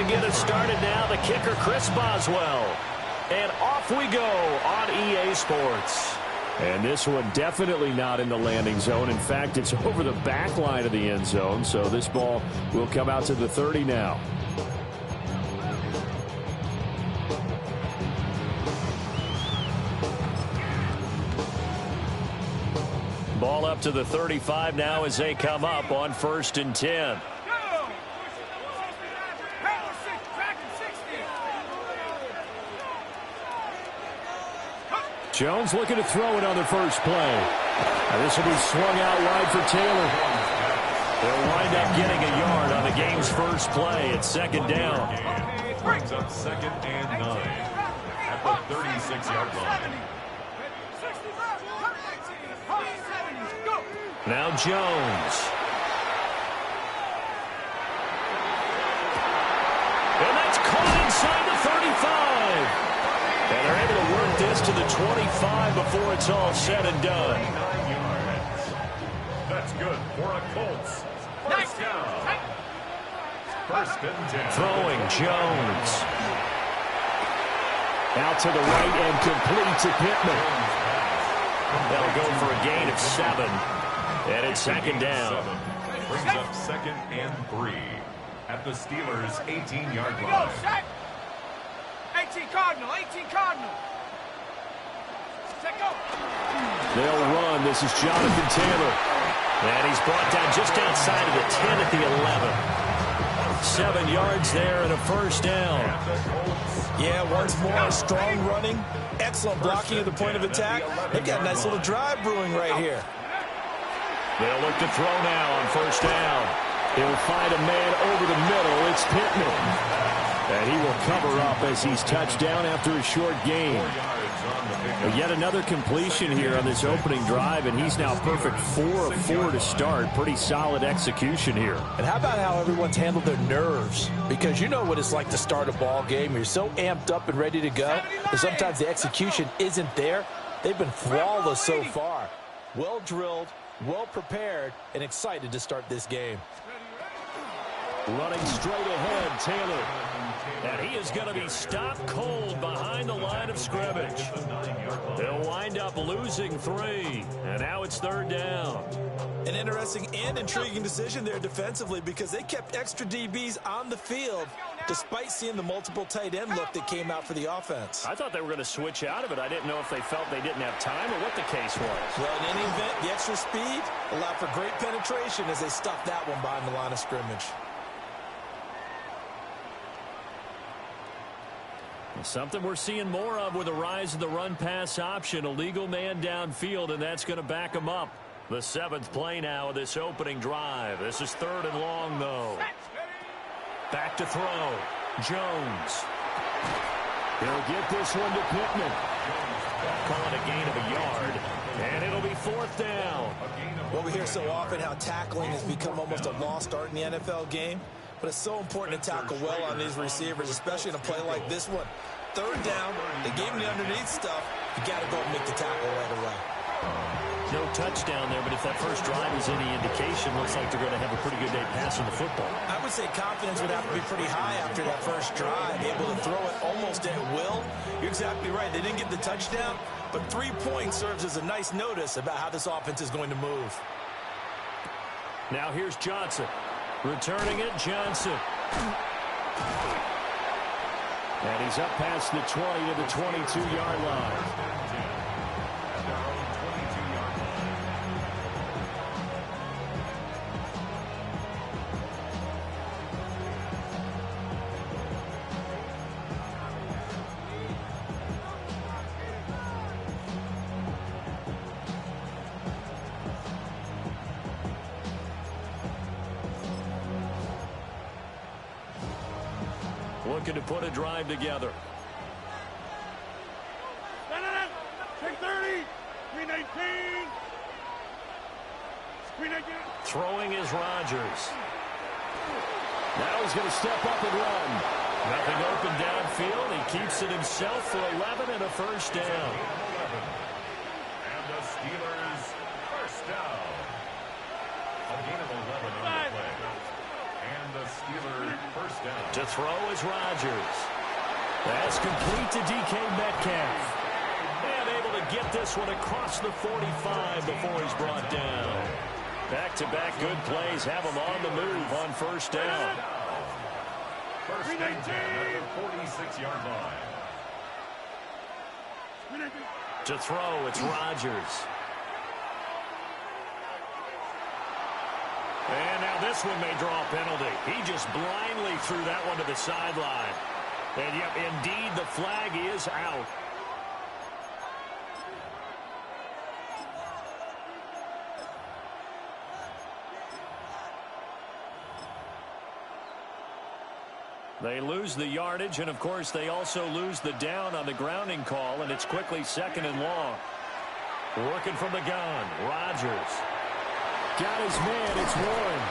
to get it started now. The kicker, Chris Boswell. And off we go on EA Sports. And this one definitely not in the landing zone. In fact, it's over the back line of the end zone. So this ball will come out to the 30 now. Ball up to the 35 now as they come up on 1st and 10. Jones looking to throw it on the first play. This will be swung out wide for Taylor. They'll wind up getting a yard on the game's first play at 2nd down. Brings up 2nd and 9 at the 36-yard line. Now Jones. And that's caught inside the 35. And they're able to work this to the 25 before it's all said and done. 29 yards. That's good for a Colts. First down. 1st and 10. Throwing Jones. Out to the right and complete to Pittman. They'll go for a gain of 7. And it's 2nd down. Brings up 2nd and 3 at the Steelers' 18-yard line. 18 Cardinal, 18 Cardinal. Set go. They'll run. This is Jonathan Taylor. And he's brought down just outside of the 10 at the 11. 7 yards there and a 1st down. Yeah, once more, strong running, excellent blocking at the point of attack. They've got a nice little drive brewing right here. They'll look to throw now on 1st down. He'll find a man over the middle. It's Pittman. And he will cover up as he's touched down after a short gain. But yet another completion here on this opening drive, and he's now perfect 4 of 4 to start. Pretty solid execution here. And how about how everyone's handled their nerves? Because you know what it's like to start a ball game. You're so amped up and ready to go, but sometimes the execution isn't there. They've been flawless so far. Well drilled, well prepared, and excited to start this game. Running straight ahead, Taylor. And he is going to be stopped cold behind the line of scrimmage. They'll wind up losing 3. And now it's 3rd down. An interesting and intriguing decision there defensively because they kept extra DBs on the field despite seeing the multiple tight end look that came out for the offense. I thought they were going to switch out of it. I didn't know if they felt they didn't have time or what the case was. Well, in any event, the extra speed allowed for great penetration as they stuffed that one behind the line of scrimmage. Something we're seeing more of with the rise of the run-pass option. A legal man downfield, and that's going to back him up. The 7th play now of this opening drive. This is 3rd and long, though. Back to throw. Jones. He'll get this one to Pittman. Call it a gain of a yard, and it'll be 4th down. Well, we hear so often how tackling has become almost a lost art in the NFL game. But it's so important to tackle well on these receivers, especially in a play like this one. 3rd down, they gave him the underneath stuff. You got to go and make the tackle right away. No touchdown there, but if that first drive is any indication, looks like they're going to have a pretty good day passing the football. I would say confidence would have to be pretty high after that first drive, able to throw it almost at will. You're exactly right. They didn't get the touchdown, but 3 points serves as a nice notice about how this offense is going to move. Now here's Johnson. Returning it, Johnson. And he's up past the 20 to the 22-yard line. Looking to put a drive together. Take 30. 319. Throwing is Rodgers. Now he's going to step up and run. Nothing open downfield. He keeps it himself for 11 and a 1st down. And the Steelers' 1st down. A gain of 11 on the play. And the Steelers First down. To throw is Rodgers. That's complete to DK Metcalf. And able to get this one across the 45 before he's brought down. Back-to-back good plays have him on the move on first down. First and 10 at the 46-yard line. To throw, it's Rodgers. And now this one may draw a penalty. He just blindly threw that one to the sideline. And yep, indeed, the flag is out. They lose the yardage, and of course they also lose the down on the grounding call, and it's quickly second and long. Working from the gun, Rodgers. Got his man, it's Warren.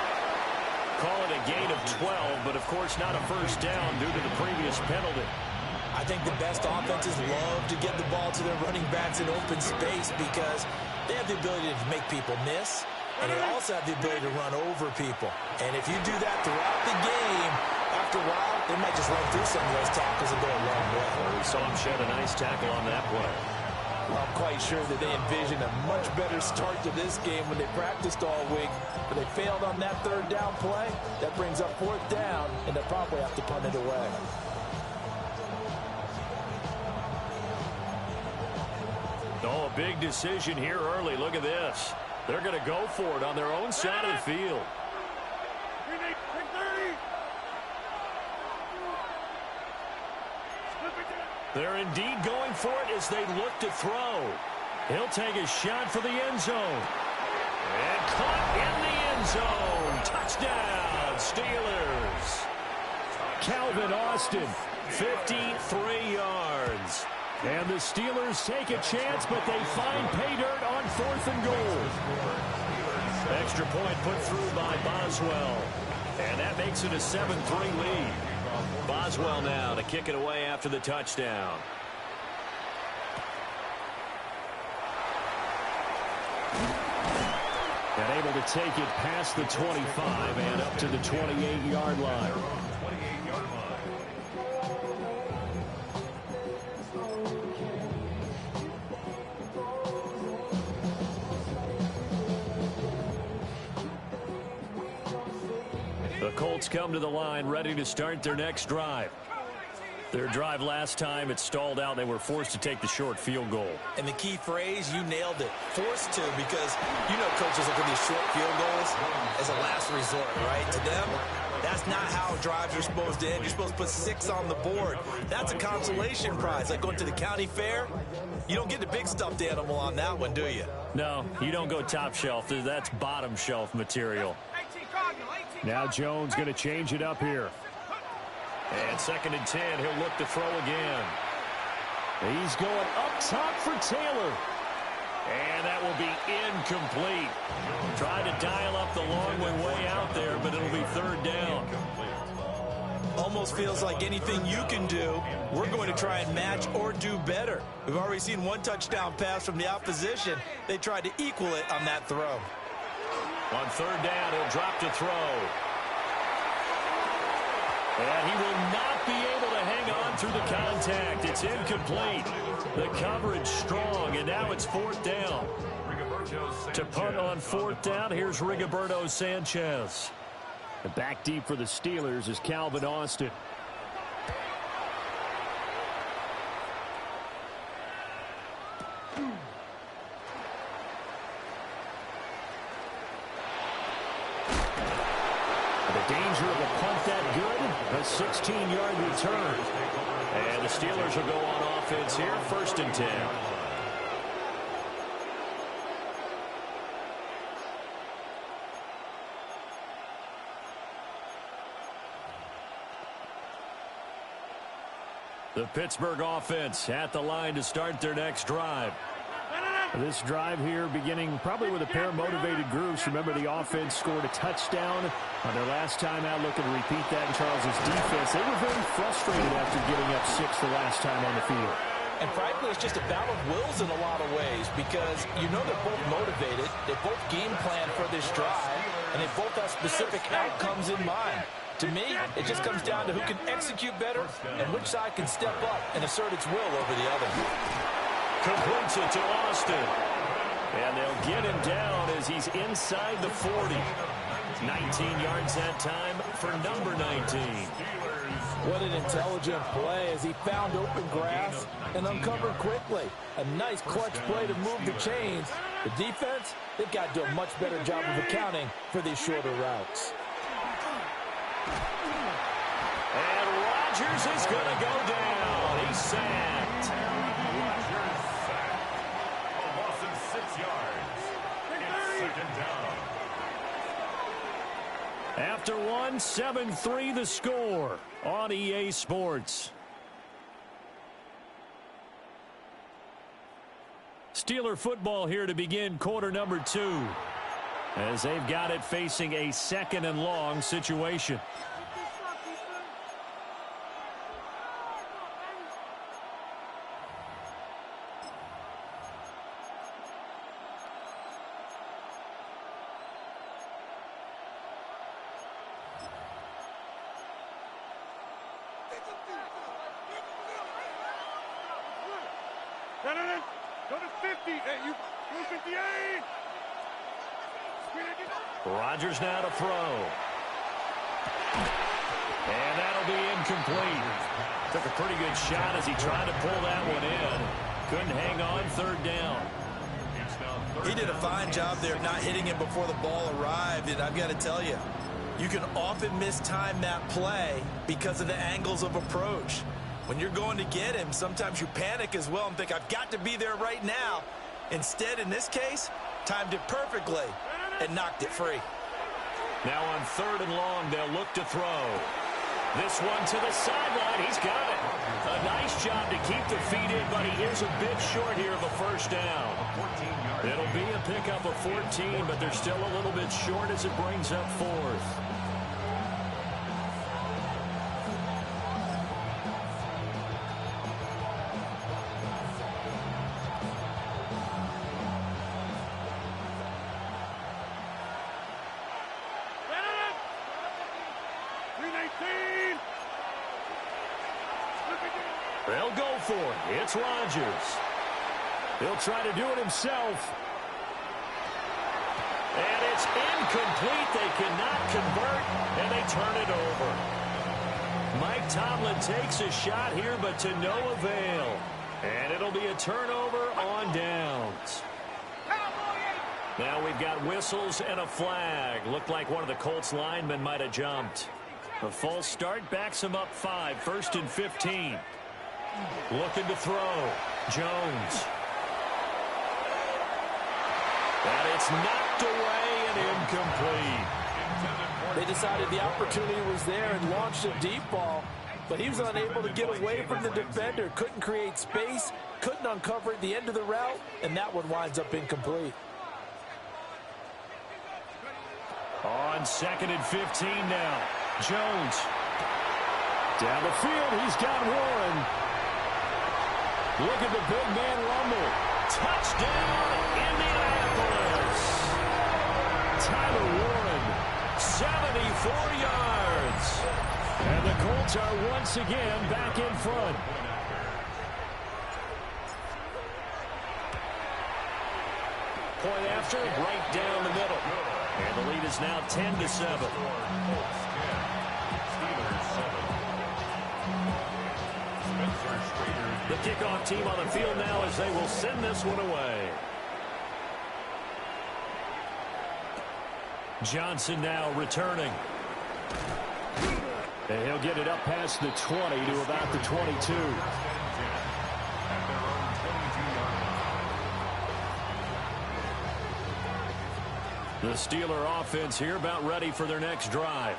Call it a gain of 12, but of course not a first down due to the previous penalty. I think the best offenses love to get the ball to their running backs in open space because they have the ability to make people miss, and they also have the ability to run over people. And if you do that throughout the game, after a while, they might just run through some of those tackles and go a long way. Well, we saw him shed a nice tackle on that play. I'm quite sure that they envisioned a much better start to this game when they practiced all week, but they failed on that third down play. That brings up fourth down, and they'll probably have to punt it away. Oh, a big decision here early. Look at this. They're going to go for it on their own side of the field. They're indeed going for it as they look to throw. He'll take a shot for the end zone. And caught in the end zone. Touchdown, Steelers. Calvin Austin, 53 yards. And the Steelers take a chance, but they find pay dirt on 4th and goal. Extra point put through by Boswell. And that makes it a 7-3 lead. Boswell now to kick it away after the touchdown. And able to take it past the 25 and up to the 28-yard line. The Colts come to the line, ready to start their next drive. Their drive last time, it stalled out. They were forced to take the short field goal. And the key phrase, you nailed it. Forced to, because you know coaches look at these short field goals as a last resort, right? To them, that's not how drives are supposed to end. You're supposed to put 6 on the board. That's a consolation prize. Like going to the county fair, you don't get the big stuffed animal on that one, do you? No, you don't go top shelf. That's bottom shelf material. Now Jones going to change it up here. And 2nd and 10, he'll look to throw again. He's going up top for Taylor. And that will be incomplete. Tried to dial up the long way out there, but it'll be 3rd down. Almost feels like anything you can do, we're going to try and match or do better. We've already seen 1 touchdown pass from the opposition. They tried to equal it on that throw. On 3rd down, he'll drop to throw. And he will not be able to hang on through the contact. It's incomplete. The coverage strong, and now it's 4th down. To punt on 4th down, here's Rigoberto Sanchez. And back deep for the Steelers is Calvin Austin. The danger of a punt that good, a 16-yard return. And the Steelers will go on offense here, 1st and 10. The Pittsburgh offense at the line to start their next drive. This drive here beginning probably with a pair of motivated groups. Remember, the offense scored a touchdown on their last time out, looking to repeat that in Charles's defense. They were very frustrated after getting up 6 the last time on the field. And frankly, it's just a battle of wills in a lot of ways because you know they're both motivated, they both game plan for this drive, and they both have specific outcomes in mind. To me, it just comes down to who can execute better and which side can step up and assert its will over the other. Completes it to Austin. And they'll get him down as he's inside the 40. 19 yards that time for number 19. What an intelligent play as he found open grass and uncovered quickly. A nice clutch play to move the chains. The defense, they've got to do a much better job of accounting for these shorter routes. And Rodgers is going to go down. He's sacked. Rodgers sacked. A loss of 6 yards. It's second down. After one, 7-3 the score on EA Sports. Steeler football here to begin quarter number 2. As they've got it facing a 2nd and long situation. Go to 50. Hey, you go 58. Rodgers now to throw. And that'll be incomplete. Took a pretty good shot as he tried to pull that one in. Couldn't hang on, 3rd down. He did a fine job there of not hitting him before the ball arrived, and I've got to tell you, you can often mistime that play because of the angles of approach. When you're going to get him, sometimes you panic as well and think, I've got to be there right now. Instead, in this case, timed it perfectly and knocked it free. Now on 3rd and long, they'll look to throw. This one to the sideline. He's got it. A nice job to keep the feet in, but he is a bit short here of a 1st down. It'll be a pickup of 14, but they're still a little bit short as it brings up 4th. They'll go for it. It's Rodgers. He'll try to do it himself. And it's incomplete. They cannot convert, and they turn it over. Mike Tomlin takes a shot here, but to no avail. And it'll be a turnover on downs. Now we've got whistles and a flag. Looked like one of the Colts linemen might have jumped. A false start backs him up 5, 1st and 15. Looking to throw. Jones. And it's knocked away and incomplete. They decided the opportunity was there and launched a deep ball, but he was unable to get away from the defender. Couldn't create space, couldn't uncover at the end of the route, and that one winds up incomplete. On 2nd and 15 now. Jones. Down the field, he's got Warren. Look at the big man rumble. Touchdown, Indianapolis. Tyler Warren, 74 yards. And the Colts are once again back in front. Point after, right down the middle. And the lead is now 10-7. The kickoff team on the field now as they will send this one away. Johnson now returning. And he'll get it up past the 20 to about the 22. The Steeler offense here about ready for their next drive.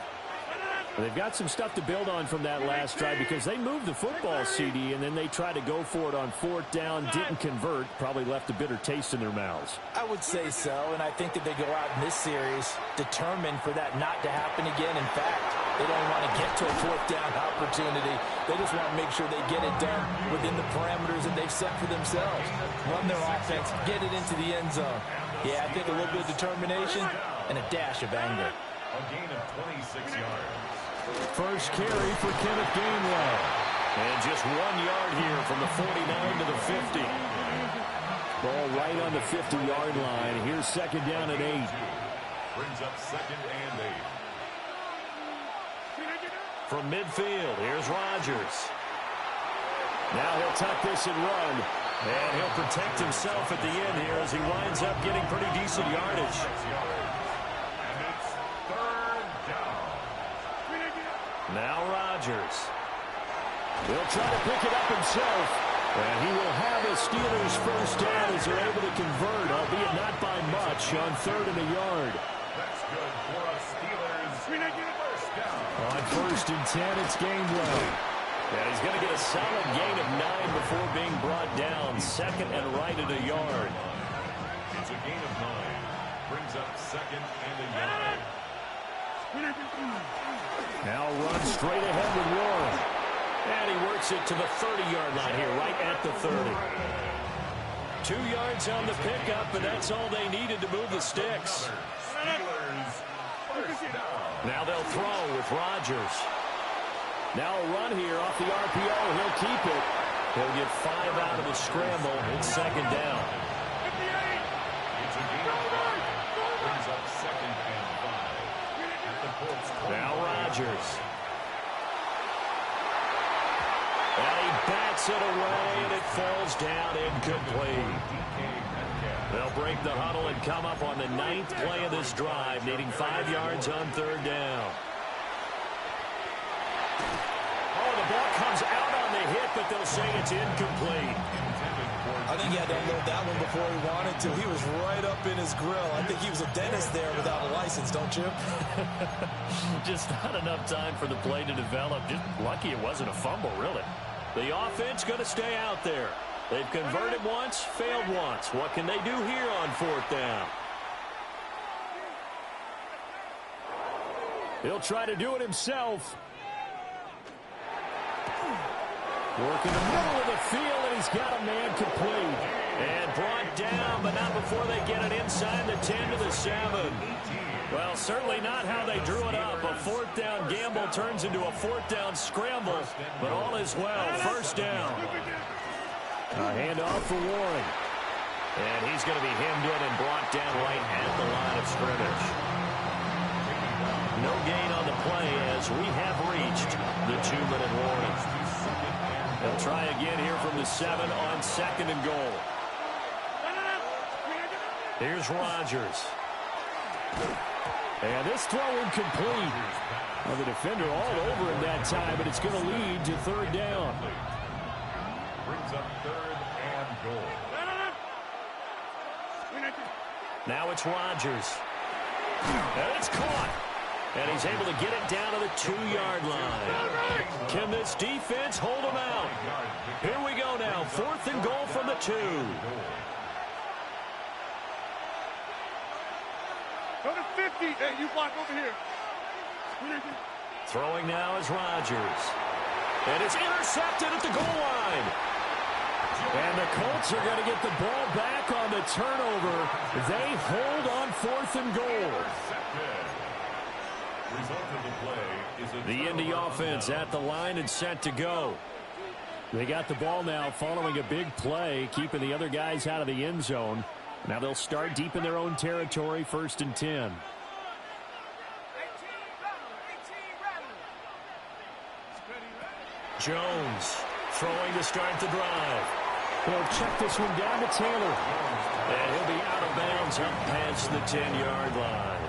They've got some stuff to build on from that last drive because they moved the football, CD, and then they tried to go for it on 4th down, didn't convert, probably left a bitter taste in their mouths. I would say so, and I think that they go out in this series determined for that not to happen again. In fact, they don't want to get to a 4th down opportunity. They just want to make sure they get it done within the parameters that they've set for themselves. Run their offense, get it into the end zone. Yeah, I think a little bit of determination and a dash of anger. A gain of 26 yards. First carry for Kenneth Gainwell. And just 1 yard here from the 49 to the 50. Ball right on the 50-yard line. Here's second down and 8. Brings up second and 8. From midfield, here's Rodgers. Now he'll tuck this and run. And he'll protect himself at the end here as he winds up getting pretty decent yardage. And it's third down. Now Rodgers. He'll try to pick it up himself. And he will have the Steelers first down as they're able to convert, albeit not by much, on 3rd and a yard. That's good for a Steelers first down. On 1st and 10, it's Gainwell. And he's going to get a solid gain of 9 before being brought down. Second and right at a yard. It's a gain of 9. Brings up second and a yard. Now run straight ahead with Warren. And he works it to the 30-yard line here, right at the 30. 2 yards on the pickup, and that's all they needed to move the sticks. Steelers first down. Now they'll throw with Rodgers. Now a run here off the RPO. He'll keep it. He'll get 5 out of the scramble. It's second down. It's a gain of 5. Brings up second and 5. At the Colts 20. Now Rodgers. And he bats it away, and it falls down incomplete. They'll break the huddle and come up on the 9th play of this drive, needing 5 yards on 3rd down. Oh, the ball comes out on the hit, but they'll say it's incomplete. I think he had to unload that one before he wanted to. He was right up in his grill. I think he was a dentist there without a license, don't you? Just not enough time for the play to develop. Just lucky it wasn't a fumble, really. The offense going to stay out there. They've converted once, failed once. What can they do here on 4th down? He'll try to do it himself. Working the middle of the field, and he's got a man complete. And brought down, but not before they get it inside the 10 to the 7. Well, certainly not how they drew it up. A 4th down gamble turns into a 4th down scramble, but all is well. First down. A handoff for Warren. And he's going to be hemmed in and brought down right at the line of scrimmage. No gain on the play as we have reached the 2-minute warning. They'll try again here from the 7 on 2nd and goal. Here's Rodgers. And this throw incomplete. Well, the defender all over him that time, but it's going to lead to 3rd down. Brings up 3rd and goal. Now it's Rodgers. And it's caught. And he's able to get it down to the 2-yard line. Can this defense hold him out? Here we go now. 4th and goal from the 2. Go to 50. Hey, you block over here. Throwing now is Rodgers. And it's intercepted at the goal line. And the Colts are going to get the ball back on the turnover. They hold on 4th and goal. The Indy offense at the line and set to go. They got the ball now following a big play, keeping the other guys out of the end zone. Now they'll start deep in their own territory, 1st and 10. Jones throwing to start the drive. He'll check this one down to Taylor. And he'll be out of bounds up past the 10-yard line.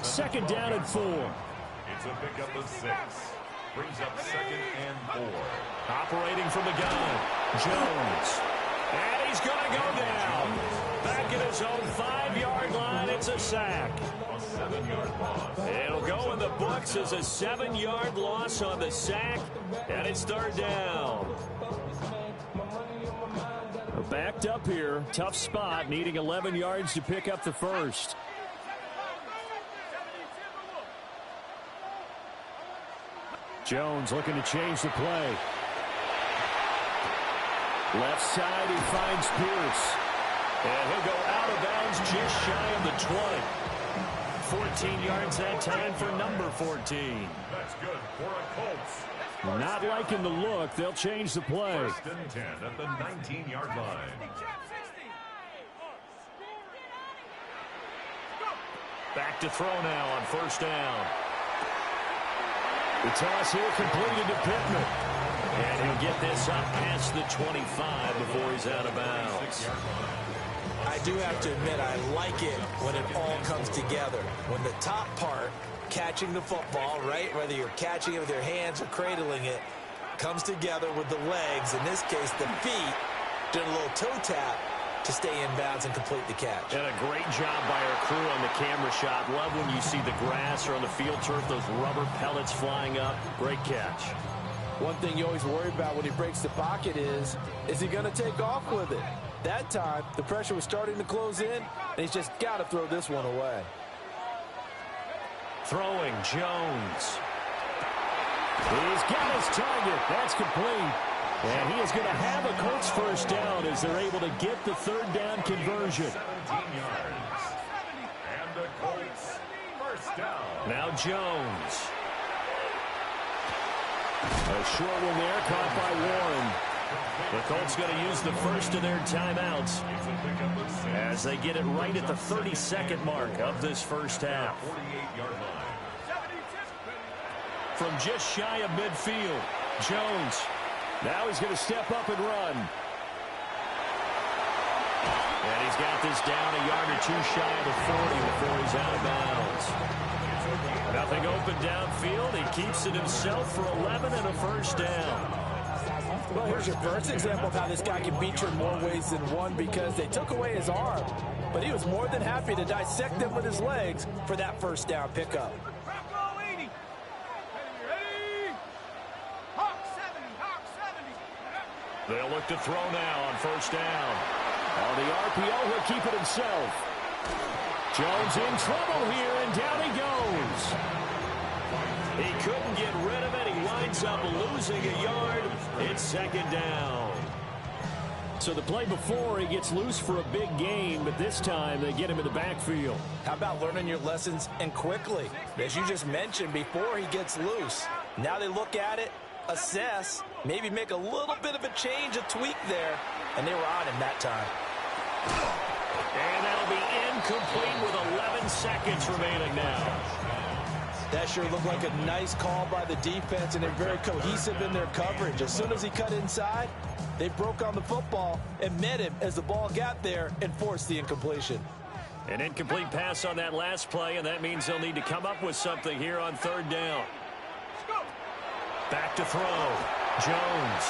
Second down and 4. It's a pickup of 6. Brings up 2nd and 4. Operating from the gun, Jones. And he's going to go down. Back at his own 5-yard line, it's a sack. A 7-yard loss. It'll go in the books as a 7-yard loss on the sack, and it's 3rd down. Backed up here, tough spot, needing 11 yards to pick up the first. Jones looking to change the play. Left side, he finds Pierce. And he'll go out of bounds just shy of the 20. 14 yards that time for number 14. That's good for a Colts. Not liking the look. They'll change the play. First and 10 at the 19-yard line. Back to throw now on first down. The toss here completed to Pittman. And he'll get this up past the 25 before he's out of bounds. I do have to admit, I like it when it all comes together. When the top part, catching the football, right, whether you're catching it with your hands or cradling it, comes together with the legs, in this case the feet, doing a little toe tap to stay in bounds and complete the catch. And a great job by our crew on the camera shot. Love when you see the grass or on the field turf, those rubber pellets flying up. Great catch. One thing you always worry about when he breaks the pocket is he going to take off with it? That time, the pressure was starting to close in, and he's just got to throw this one away. Throwing, Jones. He's got his target. That's complete. And he is going to have a Colts first down as they're able to get the third down conversion. 17 yards. And the Colts first down. Now Jones. A short one there, caught by Warren. The Colts going to use the first of their timeouts as they get it right at the 32nd mark of this first half. 48-yard line. From just shy of midfield, Jones. Now he's going to step up and run. And he's got this down a yard or two shy of the 40 before he's out of bounds. Nothing open downfield. He keeps it himself for 11 and a first down. Well, here's your first example of how this guy can beat you in more ways than one, because they took away his arm, but he was more than happy to dissect them with his legs for that first down pickup. They'll look to throw now on first down. On the RPO, he'll keep it himself. Jones in trouble here, and down he goes. He couldn't get rid of it. He winds up losing a yard. It's second down. So the play before, he gets loose for a big gain, but this time they get him in the backfield. How about learning your lessons and quickly? As you just mentioned, before he gets loose, now they look at it, assess, maybe make a little bit of a change, a tweak there, and they were on him that time. And that'll be incomplete with 11 seconds remaining now. That sure looked like a nice call by the defense, and they're very cohesive in their coverage. As soon as he cut inside, they broke on the football and met him as the ball got there and forced the incompletion. An incomplete pass on that last play, and that means they'll need to come up with something here on third down. Back to throw. Jones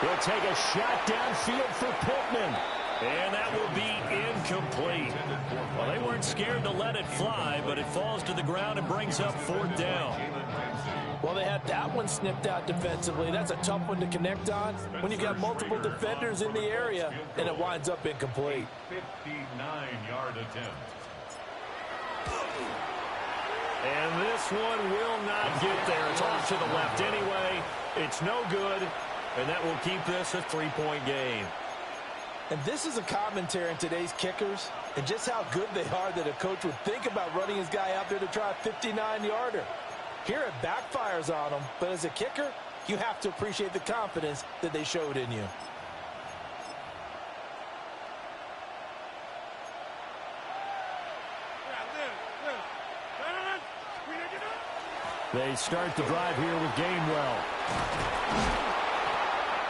will take a shot downfield for Pittman. And that will be incomplete. Well, they weren't scared to let it fly, but it falls to the ground and brings up fourth down. Well, they had that one snipped out defensively. That's a tough one to connect on when you've got multiple defenders in the area, and it winds up incomplete. 59-yard attempt. And this one will not get there. It's off to the left anyway. It's no good, and that will keep this a three-point game. And this is a commentary on today's kickers and just how good they are that a coach would think about running his guy out there to try a 59-yarder. Here it backfires on him, but as a kicker, you have to appreciate the confidence that they showed in you. They start the drive here with Gainwell.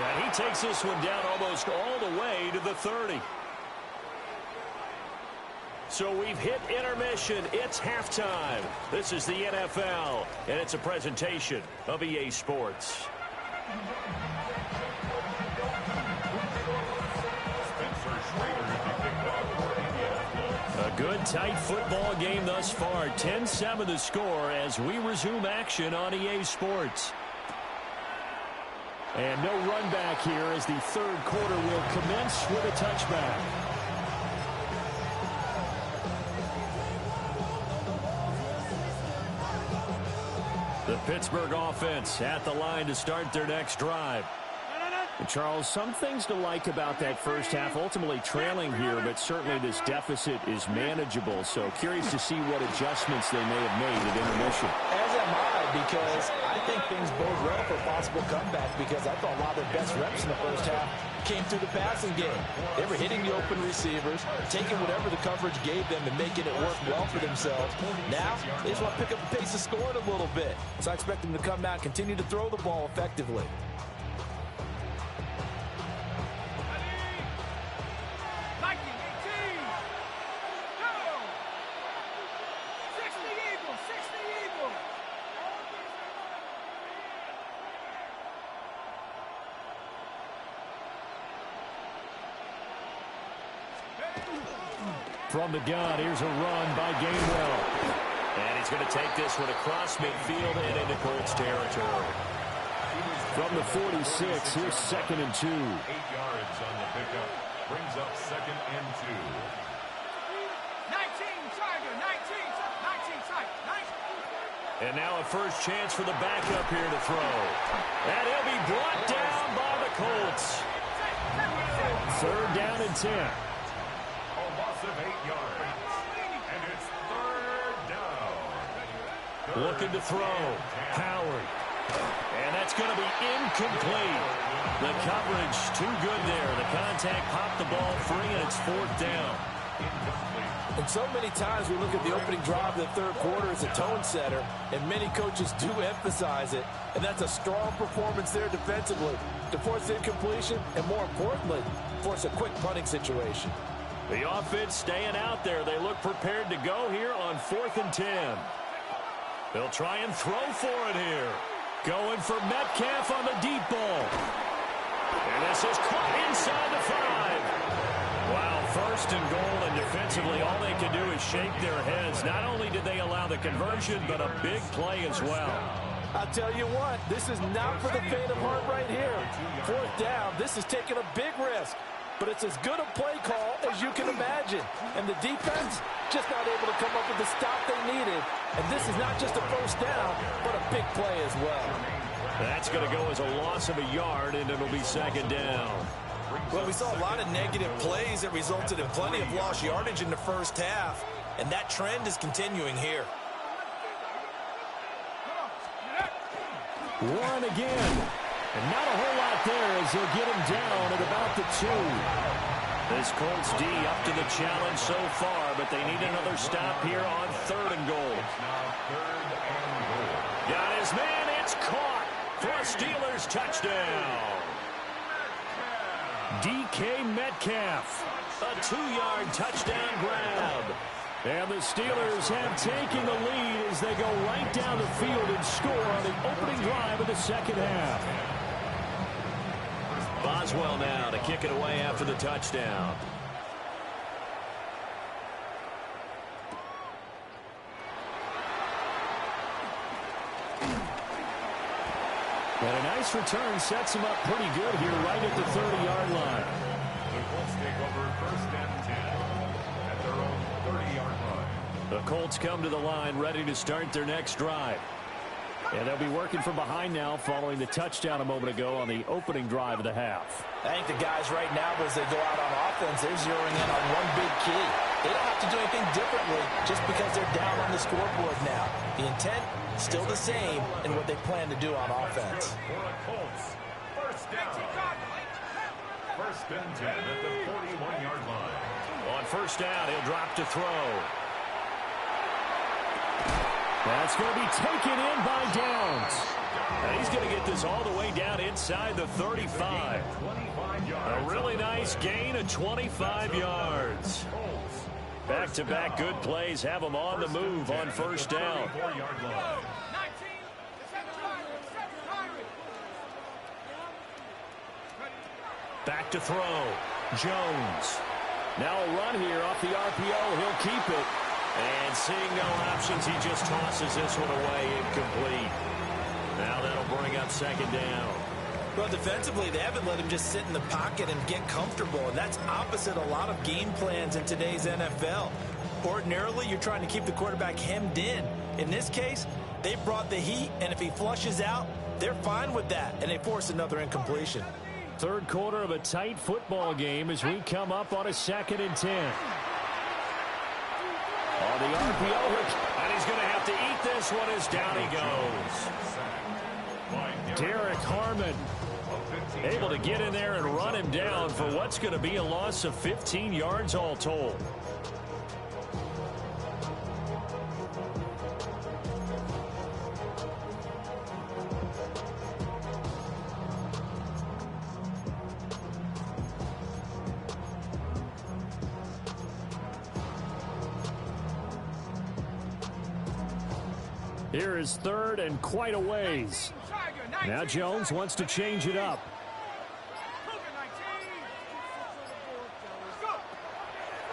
And he takes this one down almost all the way to the 30. So we've hit intermission. It's halftime. This is the NFL, and it's a presentation of EA Sports. A good, tight football game thus far. 10-7 the score as we resume action on EA Sports. And no run back here as the third quarter will commence with a touchback. The Pittsburgh offense at the line to start their next drive. Charles, some things to like about that first half. Ultimately trailing here, but certainly this deficit is manageable. So curious to see what adjustments they may have made at intermission. As am I, because I think things bode well for a possible comeback, because I thought a lot of their best reps in the first half came through the passing game. They were hitting the open receivers, taking whatever the coverage gave them and making it work well for themselves. Now, they just want to pick up the pace of scoring a little bit. So I expect them to come out and continue to throw the ball effectively. From the gun, here's a run by Gainwell. And he's going to take this one across midfield and into Colts territory. From the 46, here's 2nd and 2. 8 yards on the pickup. Brings up 2nd and 2. 19, Tiger, 19, Tiger, 19. And now a first chance for the backup here to throw. And he'll be brought down by the Colts. 3rd down and 10. A loss of 8 yards. And it's 3rd down. Looking to throw. Howard. And that's going to be incomplete. The coverage too good there. The contact popped the ball free, and it's 4th down. And so many times we look at the opening drive of the third quarter as a tone setter, and many coaches do emphasize it, and that's a strong performance there defensively to force incompletion and, more importantly, force a quick punting situation. The offense staying out there. They look prepared to go here on 4th and 10. They'll try and throw for it here. Going for Metcalf on the deep ball. And this is caught inside the 5. Wow, 1st and goal, and defensively all they can do is shake their heads. Not only did they allow the conversion, but a big play as well. I'll tell you what, this is not for the faint of heart right here. 4th down, this is taking a big risk. But it's as good a play call as you can imagine. And the defense just not able to come up with the stop they needed. And this is not just a 1st down, but a big play as well. That's going to go as a loss of a yard, and it'll be 2nd down. Well, we saw a lot of negative plays that resulted in plenty of lost yardage in the first half. And that trend is continuing here. Warren again. And not a whole lot there as they'll get him down at about the 2. This Colts D up to the challenge so far, but they need another stop here on 3rd and goal. Got his man, it's caught for a Steelers touchdown. DK Metcalf, a 2-yard touchdown grab. And the Steelers have taken the lead as they go right down the field and score on the opening drive of the 2nd half. Boswell now to kick it away after the touchdown. And a nice return sets him up pretty good here right at the 30-yard line. The Colts take over 1st and 10 at their own 30-yard line. The Colts come to the line ready to start their next drive. And they'll be working from behind now following the touchdown a moment ago on the opening drive of the half. I think the guys right now, as they go out on offense, they're zeroing in on one big key. They don't have to do anything differently just because they're down on the scoreboard now. The intent, still the same in what they plan to do on offense. For a Colts, 1st down. 1st and 10 at the 41-yard line. On 1st down, he'll drop to throw. That's going to be taken in by Downs. And he's going to get this all the way down inside the 35. A really nice gain of 25 yards. Back-to-back good plays have them on the move on 1st down. Back to throw. Jones. Now a run here off the RPO. He'll keep it. And seeing no options, he just tosses this one away incomplete. Now that'll bring up 2nd down. Well, defensively, they haven't let him just sit in the pocket and get comfortable, and that's opposite a lot of game plans in today's NFL. Ordinarily, you're trying to keep the quarterback hemmed in. In this case, they brought the heat, and if he flushes out, they're fine with that, and they force another incompletion. Third quarter of a tight football game as we come up on a 2nd and 10. On the RPO, and he's going to have to eat this one as down he goes. Derek Harmon able to get in there and run him down for what's going to be a loss of 15 yards all told. Here is 3rd and quite a ways. Now Jones wants to change it up.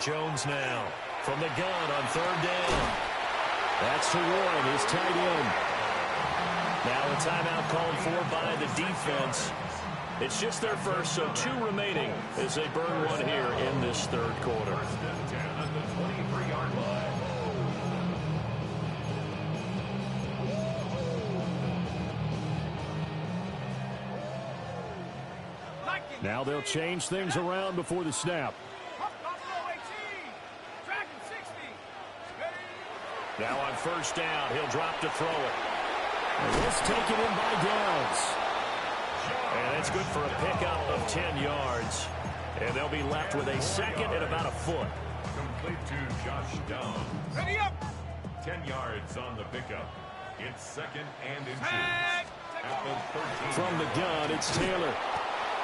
Jones now from the gun on 3rd down. That's to Warren, his tight end. Now a timeout called for by the defense. It's just their first, so 2 remaining as they burn one here in this 3rd quarter. First and 10 at the 23-yard line. Now they'll change things around before the snap. Now on 1st down, he'll drop to throw it. And this taken in by Downs. And it's good for a pickup of 10 yards. And they'll be left with a 2nd and about a foot. Complete to Josh Downs. Ready up. 10 yards on the pickup. It's 2nd and inches. At the 13. From the gun, it's Taylor.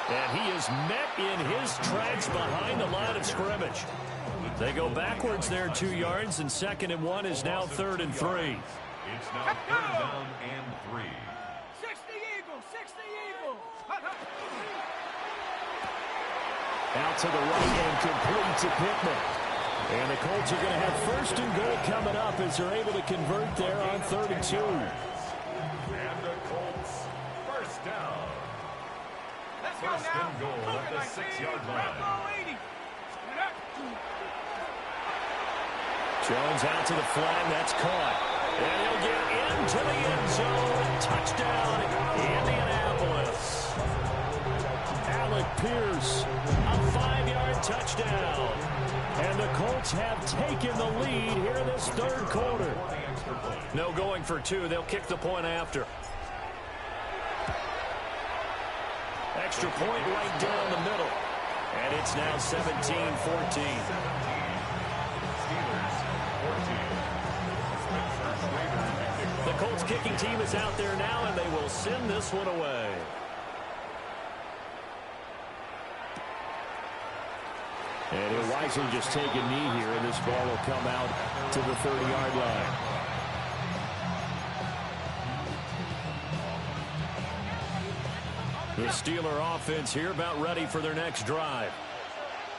And he is met in his tracks behind the line of scrimmage. They go backwards there 2 yards, and 2nd and 1 is now 3rd and 3. It's now 3rd down and 3. 60 Eagles, 60 Eagles. Out to the right and complete to Pittman. And the Colts are going to have 1st and goal coming up as they're able to convert there on 3rd and 2. And the Colts, 1st down. First and goal at the 6-yard line. Jones out to the flag. That's caught. And he'll get into the end zone. Touchdown, Indianapolis. Alec Pierce, a 5-yard touchdown. And the Colts have taken the lead here in this 3rd quarter. No going for 2. They'll kick the point after. Extra point right down the middle. And it's now 17-14. The Colts kicking team is out there now, and they will send this one away. And he'll wisely just take a knee here, and this ball will come out to the 30-yard line. The Steeler offense here about ready for their next drive.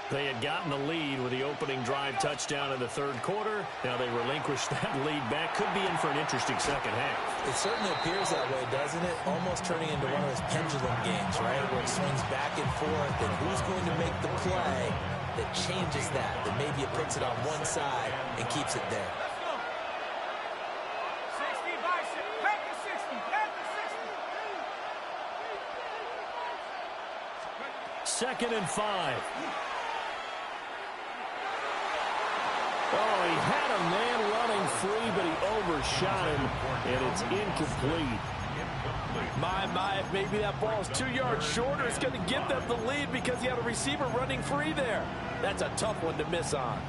They had gotten the lead with the opening drive touchdown in the 3rd quarter. Now they relinquished that lead back. Could be in for an interesting 2nd half. It certainly appears that way, doesn't it? Almost turning into one of those pendulum games, right? Where it swings back and forth, and who's going to make the play that changes that maybe it puts it on one side and keeps it there. 60 bicep, back to 60, back to 2nd60. and 5. Oh, he had a man running free, but he overshot him, and it's incomplete. My, if maybe that ball is 2 yards shorter, it's going to give them the lead because he had a receiver running free there. That's a tough one to miss on.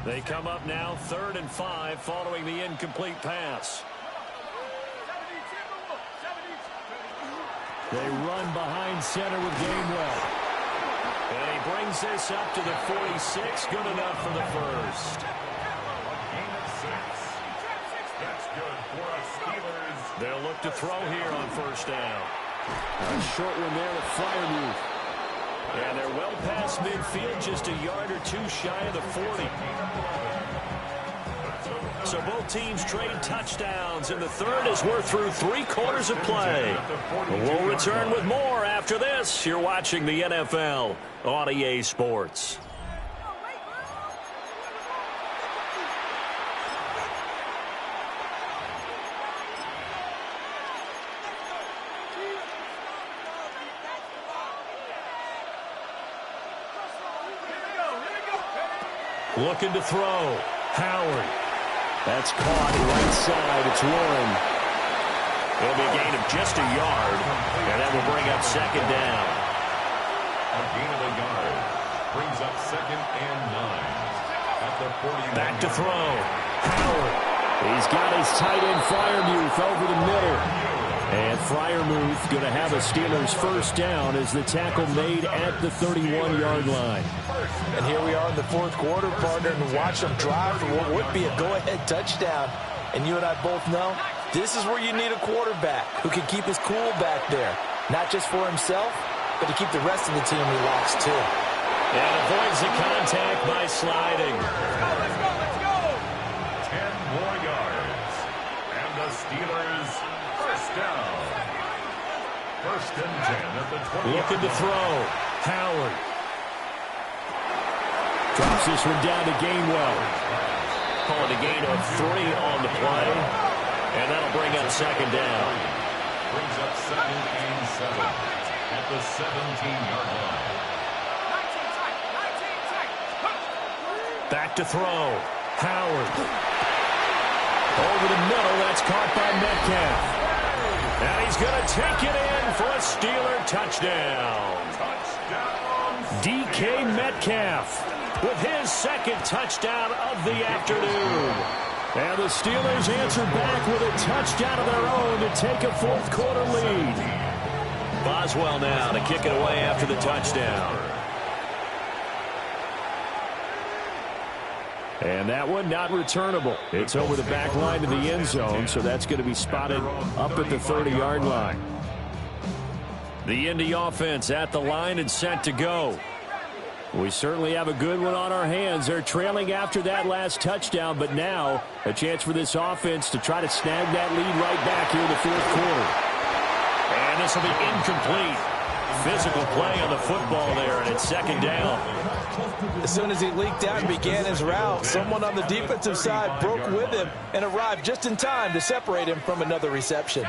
They come up now 3rd and 5 following the incomplete pass. They run behind center with Gainwell. And he brings this up to the 46. Good enough for the 1st. Gain of 6. That's good for us Steelers. They'll look to throw here on 1st down. A short one there with Freiermuth. And they're well past midfield, just a yard or 2 shy of the 40. So both teams trade touchdowns in the 3rd as we're through 3 quarters of play. We'll return with more after this. You're watching the NFL on EA Sports. Looking to throw. Howard. That's caught right side. It's Warren. It'll be a gain of just a yard, and that will bring up second down. A gain of a yard brings up 2nd and 9 at the 41. Back to throw. Howard. He's got his tight end Freiermuth over the middle. And Freiermuth going to have a Steelers first down as the tackle made at the 31-yard line. And here we are in the fourth quarter, partner, and watch them drive for what would be a go-ahead touchdown. And you and I both know this is where you need a quarterback who can keep his cool back there, not just for himself, but to keep the rest of the team relaxed too. And avoids the contact by sliding. Let's go. 10 more yards. And the Steelers first down. 1st and 10 at the 20. Looking to throw. Howard. Drops this one down to Gainwell. Call it a gain of 3 on the play. And that'll bring up second down. Brings up 2nd and 7 at the 17-yard line. Back to throw. Howard. Over the middle. That's caught by Metcalf. And he's going to take it in for a Steeler touchdown. DK Metcalf with his second touchdown of the afternoon. And the Steelers answer back with a touchdown of their own to take a fourth quarter lead. Boswell now to kick it away after the touchdown. And that one not returnable. It's over the back line to the end zone, so that's going to be spotted up at the 30-yard line. The Indy offense at the line and set to go. We certainly have a good one on our hands. They're trailing after that last touchdown, but now a chance for this offense to try to snag that lead right back here in the fourth quarter. And this will be incomplete. Physical play on the football there, and it's second down. As soon as he leaked out and began his route, someone on the defensive side broke with him and arrived just in time to separate him from another reception.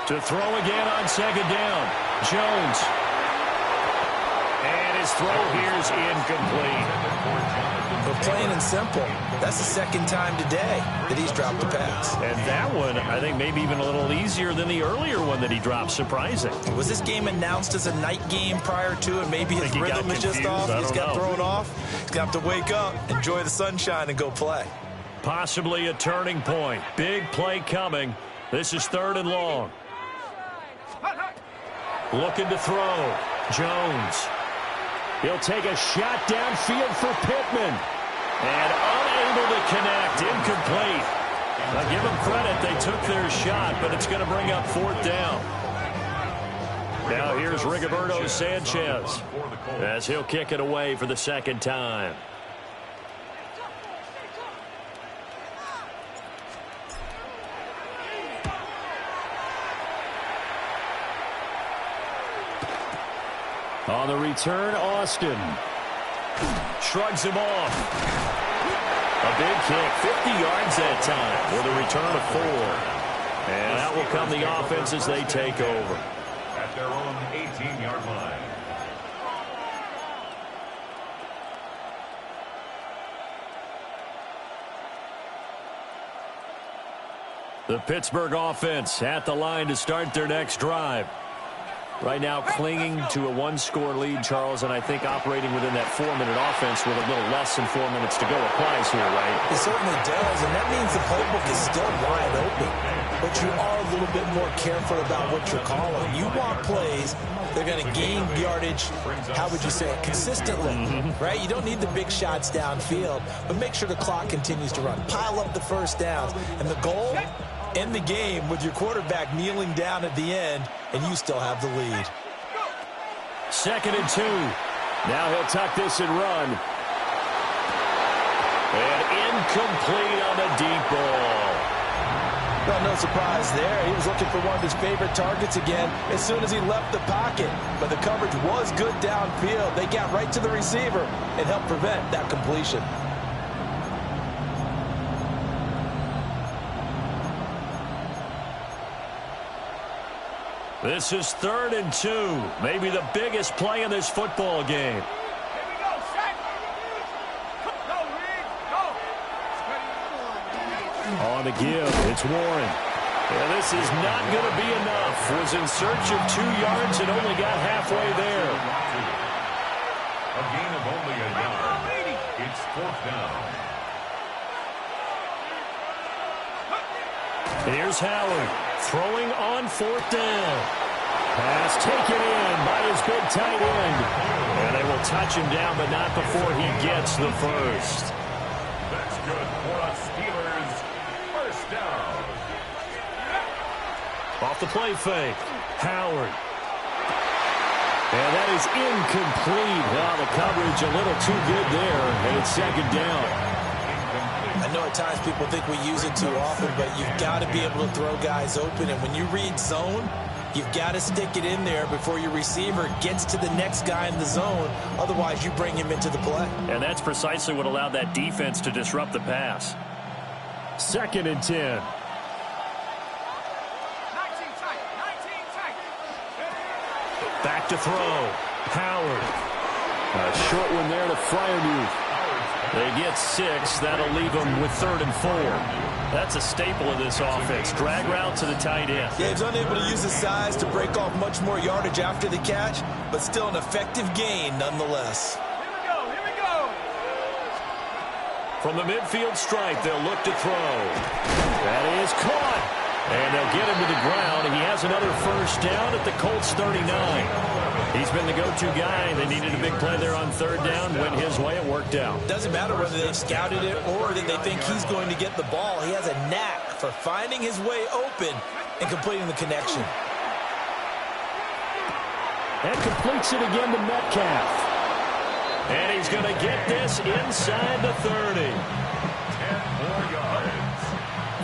To throw again on second down. Jones. And his throw here is incomplete. But plain and simple, that's the second time today that he's dropped a pass. And that one, I think, maybe even a little easier than the earlier one that he dropped. Surprising. Was this game announced as a night game prior to, and maybe his rhythm is just off? He's got thrown off. He's going to have to wake up, enjoy the sunshine, and go play. Possibly a turning point. Big play coming. This is 3rd and long. Looking to throw. Jones. He'll take a shot downfield for Pittman. And unable to connect. Incomplete. Now give them credit. They took their shot, but it's going to bring up 4th down. Now here's Rigoberto Sanchez as he'll kick it away for the second time. On the return, Austin shrugs him off. A big kick, 50 yards that time with a return of 4. And that will come the offense as they take over. At their own 18-yard line. The Pittsburgh offense at the line to start their next drive. Right now clinging to a 1-score lead, Charles, and I think operating within that 4-minute offense with a little less than 4 minutes to go applies here, right? It certainly does, and that means the playbook is still wide open. But you are a little bit more careful about what you're calling. You want plays they're going to gain yardage, how would you say it, consistently, right? You don't need the big shots downfield, but make sure the clock continues to run. Pile up the first downs, and the goal, end the game with your quarterback kneeling down at the end, and you still have the lead. 2nd and 2. Now he'll tuck this and run. And incomplete on the deep ball. Well, no surprise there. He was looking for one of his favorite targets again as soon as he left the pocket. But the coverage was good downfield. They got right to the receiver and helped prevent that completion. This is 3rd and 2. Maybe the biggest play in this football game. Here we go, set. On the give, it's Warren. And this is not going to be enough. Was in search of 2 yards and only got halfway there. A gain of only a yard. It's 4th down. Here's Howard throwing on 4th down. Pass taken in by his big tight end. And they will touch him down, but not before he gets the first. That's good for a Steelers 1st down. Off the play fake, Howard. And that is incomplete. Well, the coverage a little too good there, and it's 2nd down. I know at times people think we use it too often, but you've got to be able to throw guys open. And when you read zone, you've got to stick it in there before your receiver gets to the next guy in the zone. Otherwise, you bring him into the play. And that's precisely what allowed that defense to disrupt the pass. 2nd and 10. 19 tight. Back to throw. Howard. A short one there to Freiermuth. They get 6. That'll leave them with 3rd and 4. That's a staple of this offense. Drag route to the tight end. Yeah, he's unable to use his size to break off much more yardage after the catch, but still an effective gain nonetheless. Here we go. From the midfield stripe, they'll look to throw. That is caught. And they'll get him to the ground. He has another first down at the Colts 39. He's been the go-to guy. They needed a big play there on 3rd down. Went his way. It worked out. Doesn't matter whether they've scouted it or that they think he's going to get the ball. He has a knack for finding his way open and completing the connection. And completes it again to Metcalf. And he's going to get this inside the 30. 10 more yards.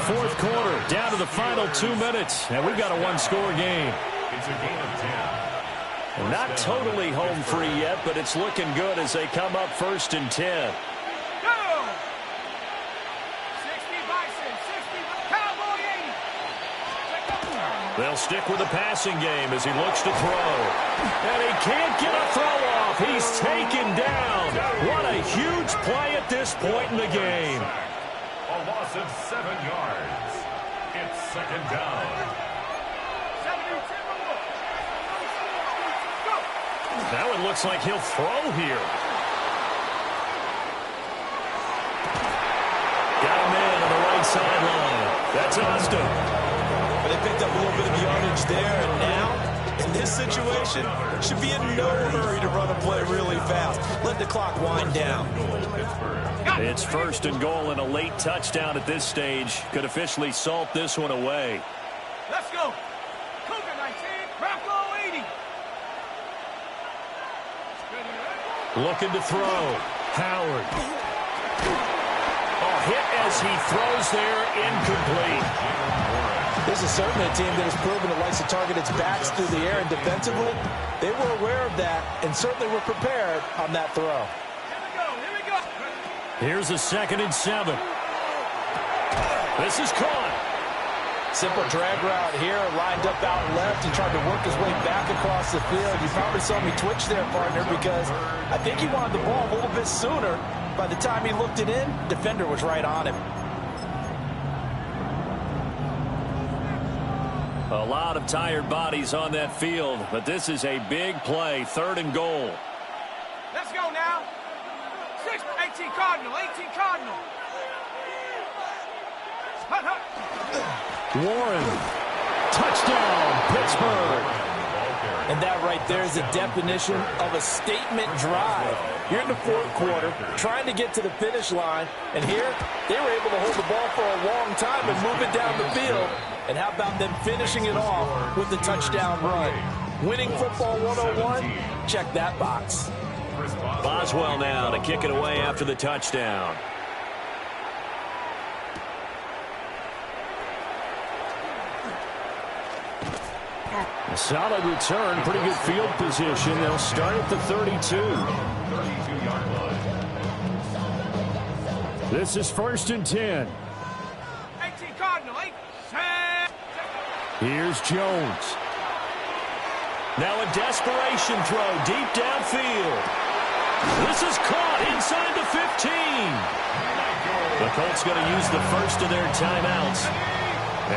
4th quarter, down to the final 2 minutes. And we've got a 1-score game. It's a gain of 10. Not totally home free yet, but it's looking good as they come up 1st and 10. Go! 60 Bison, 60 Cowboy 80. They'll stick with the passing game as he looks to throw. And he can't get a throw off. He's taken down. What a huge play at this point in the game. A loss of 7 yards. It's 2nd down. 72. Go! Now it looks like he'll throw here. Got a man on the right sideline. That's Austin. But they picked up a little bit of yardage there, and now, in this situation, should be in no hurry to run a play really fast. Let the clock wind down. It's 1st and goal, and a late touchdown at this stage could officially salt this one away. Let's go. Cougar 19, Bronco 80. Looking to throw. Howard. A hit as he throws there, incomplete. This is certainly a team that has proven it likes to target its backs through the air, and defensively, they were aware of that and certainly were prepared on that throw. Here we go. Here's a 2nd and 7. This is caught. Simple drag route here, lined up out left. He tried to work his way back across the field. You probably saw me twitch there, partner, because I think he wanted the ball a little bit sooner. By the time he looked it in, defender was right on him. A lot of tired bodies on that field, but this is a big play, 3rd and goal. Let's go now. 18 Cardinal, 18 Cardinal. Hut, hut. Warren. Touchdown, Pittsburgh. And that right there is the definition of a statement drive. You're in the 4th quarter, trying to get to the finish line, and here they were able to hold the ball for a long time and move it down the field. And how about them finishing it off with the touchdown run? Winning football 101, check that box. Boswell now to kick it away after the touchdown. A solid return, pretty good field position. They'll start at the 32. 32-yard line. This is 1st and 10. 18 Cardinal, 8. Here's Jones. Now a desperation throw deep downfield. This is caught inside the 15. The Colts going to use the first of their timeouts,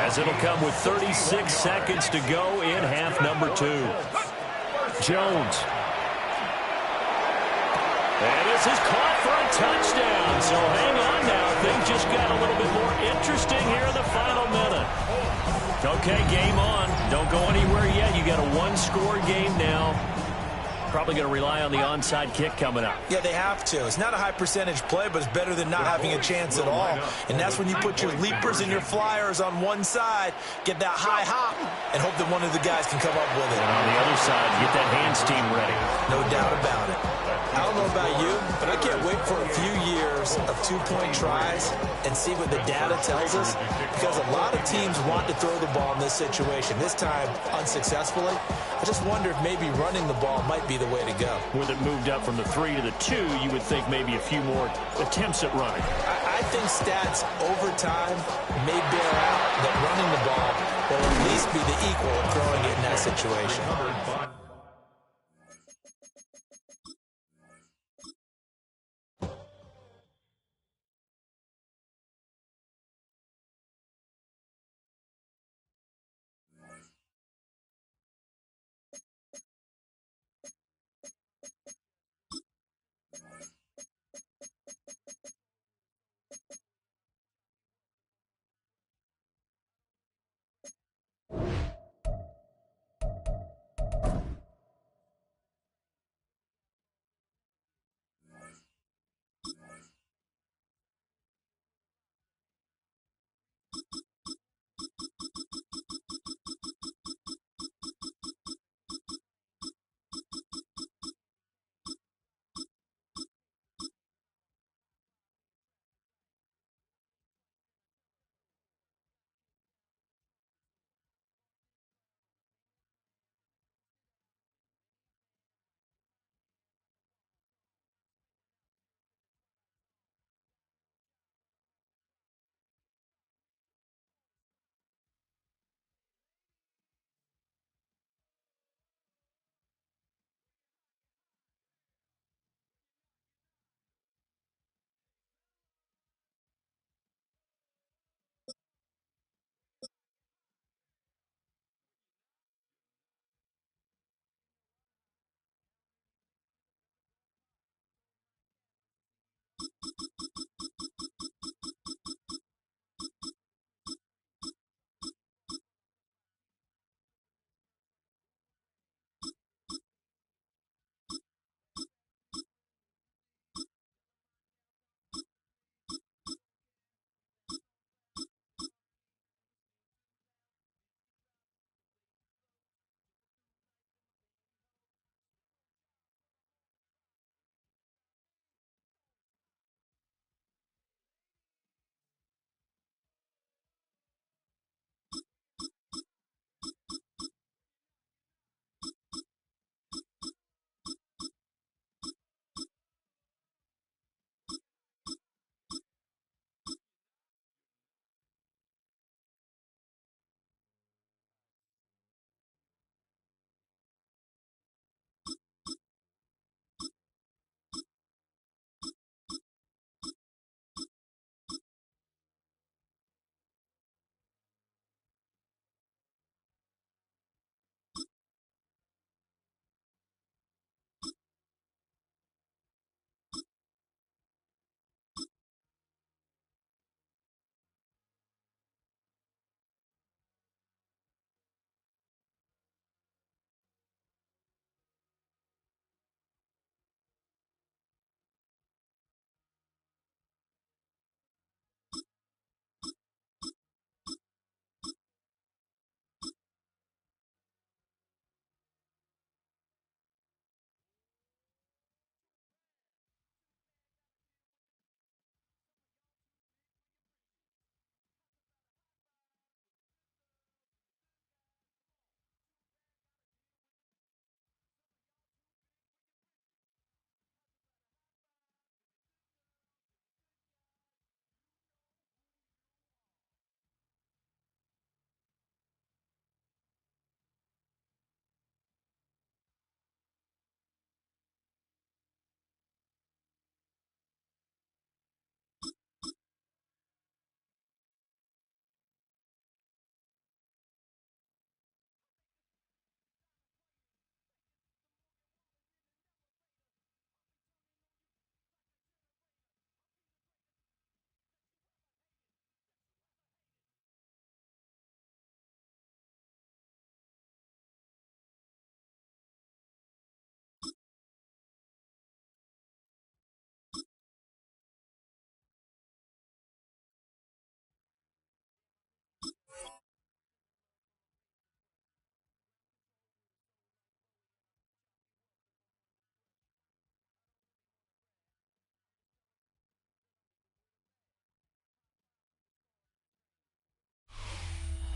as it'll come with 36 seconds to go in half number 2. Jones. And this is caught for a touchdown. So hang on now. Things just got a little bit more interesting here in the final minute. Okay, game on. Don't go anywhere yet. You got a one-score game now. Probably going to rely on the onside kick coming up. Yeah, they have to. It's not a high percentage play, but it's better than not having a chance at all. And that's when you put your leapers and your flyers on one side, get that high hop, and hope that one of the guys can come up with it. And on the other side, get that hands team ready. No doubt about it. I don't know about you, but I can't wait for a few years of two-point tries and see what the data tells us, because a lot of teams want to throw the ball in this situation, this time unsuccessfully. I just wonder if maybe running the ball might be the way to go. With it moved up from the 3 to the 2, you would think maybe a few more attempts at running. I think stats over time may bear out that running the ball will at least be the equal of throwing it in that situation.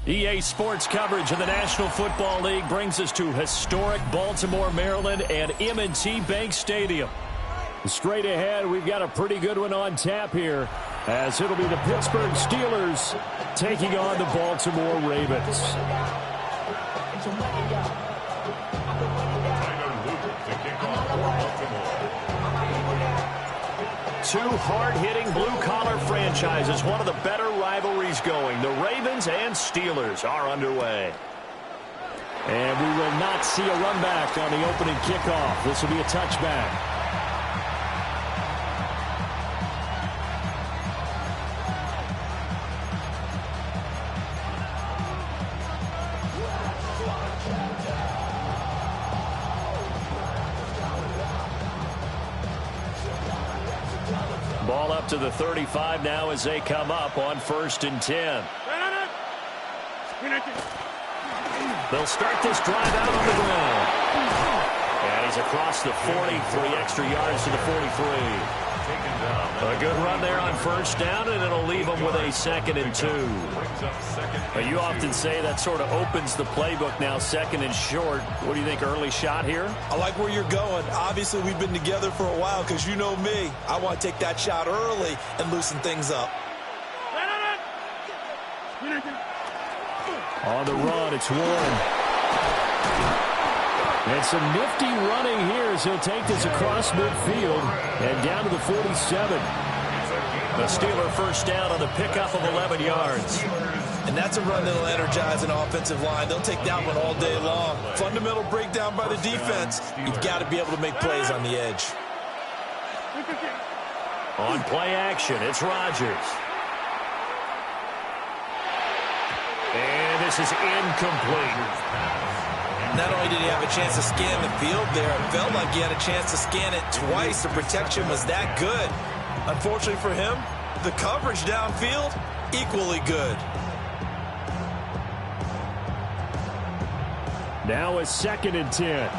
EA Sports coverage of the National Football League brings us to historic Baltimore, Maryland, and M&T Bank Stadium. Straight ahead, we've got a pretty good one on tap here, as it'll be the Pittsburgh Steelers taking on the Baltimore Ravens. Two hard-hitting blue-collar franchises, one of the better rivalries going. The Ravens and Steelers are underway. And we will not see a run back on the opening kickoff. This will be a touchback. Ball up to the 35 now as they come up on 1st and 10. They'll start this drive out on the ground. And he's across the 40, 3 extra yards to the 43. A good run there on 1st down, and it'll leave them with a 2nd and 2. You often say that sort of opens the playbook now, 2nd and short. What do you think, early shot here? I like where you're going. Obviously, we've been together for a while because you know me. I want to take that shot early and loosen things up. On the run, it's Warren. And some nifty running here as he'll take this across midfield and down to the 47. The Steeler 1st down on the pickup of 11 yards. And that's a run that'll energize an offensive line. They'll take that one all day long. Fundamental breakdown by the defense. You've got to be able to make plays on the edge. On play action, it's Rodgers. And this is incomplete. Not only did he have a chance to scan the field there, it felt like he had a chance to scan it twice. The protection was that good. Unfortunately for him, the coverage downfield, equally good. Now a 2nd and 10.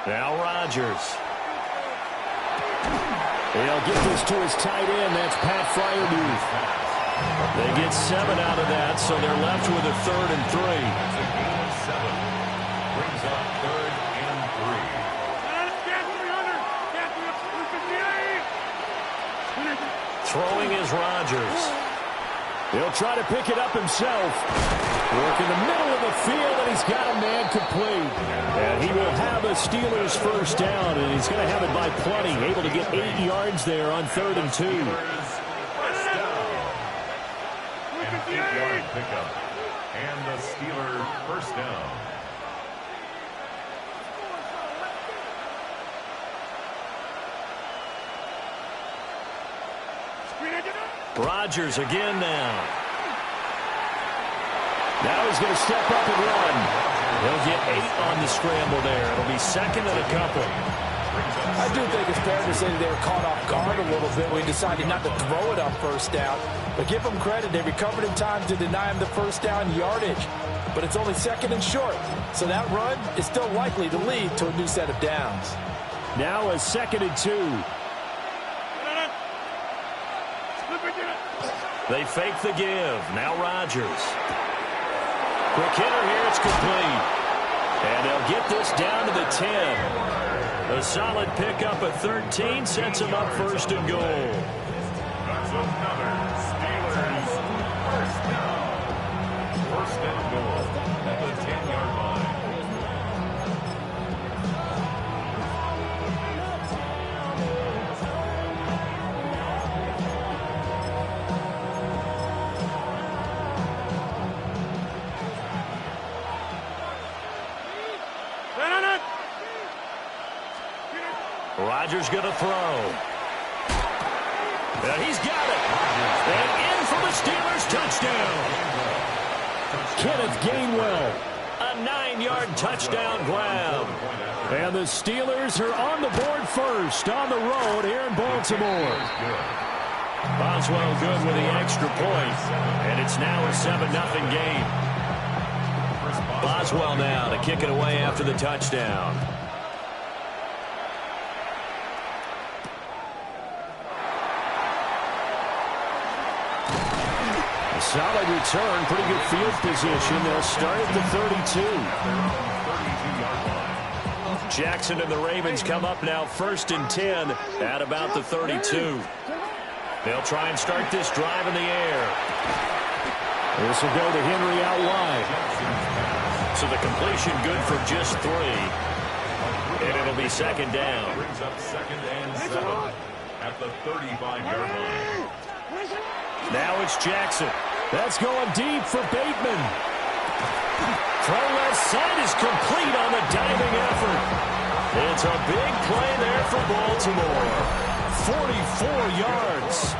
Now Rodgers. They'll get this to his tight end. That's Pat Fryermuth. They get 7 out of that, so they're left with a 3rd and 3. That's a gain of 7. Brings up 3rd and 3. Throwing is Rodgers. He'll try to pick it up himself. Work in the middle of the field, and he's got a man complete. And he will have a Steelers 1st down, and he's going to have it by plenty. Able to get 8 yards there on 3rd and 2. First down. An 8-yard pickup. And the Steeler 1st down. Rodgers again now. Now he's going to step up and run. He'll get 8 on the scramble there. It'll be 2nd and a couple. I do think it's fair to say that they were caught off guard a little bit. We decided not to throw it on 1st down. But give them credit. They recovered in time to deny him the 1st down yardage. But it's only 2nd and short. So that run is still likely to lead to a new set of downs. Now a 2nd and 2. They fake the give. Now Rodgers. Quick hitter here. It's complete. And they'll get this down to the 10. A solid pickup at 13 sets them up 1st and goal. That's another Steelers 1st down. 1st and goal at the 10-yard line. Rodgers going to throw. He's got it. And in for the Steelers touchdown. Kenneth Gainwell. A 9-yard touchdown grab. And the Steelers are on the board 1st on the road here in Baltimore. Boswell good with the extra point. And it's now a 7-0 game. Boswell now to kick it away after the touchdown. A solid return, pretty good field position. They'll start at the 32. Jackson and the Ravens come up now 1st and 10 at about the 32. They'll try and start this drive in the air. This will go to Henry out wide. So the completion good for just 3. And it'll be 2nd down. Brings up 2nd and 7 at the 35-yard line. Now it's Jackson. That's going deep for Bateman. Throw left side is complete on the diving effort. It's a big play there for Baltimore. 44 yards.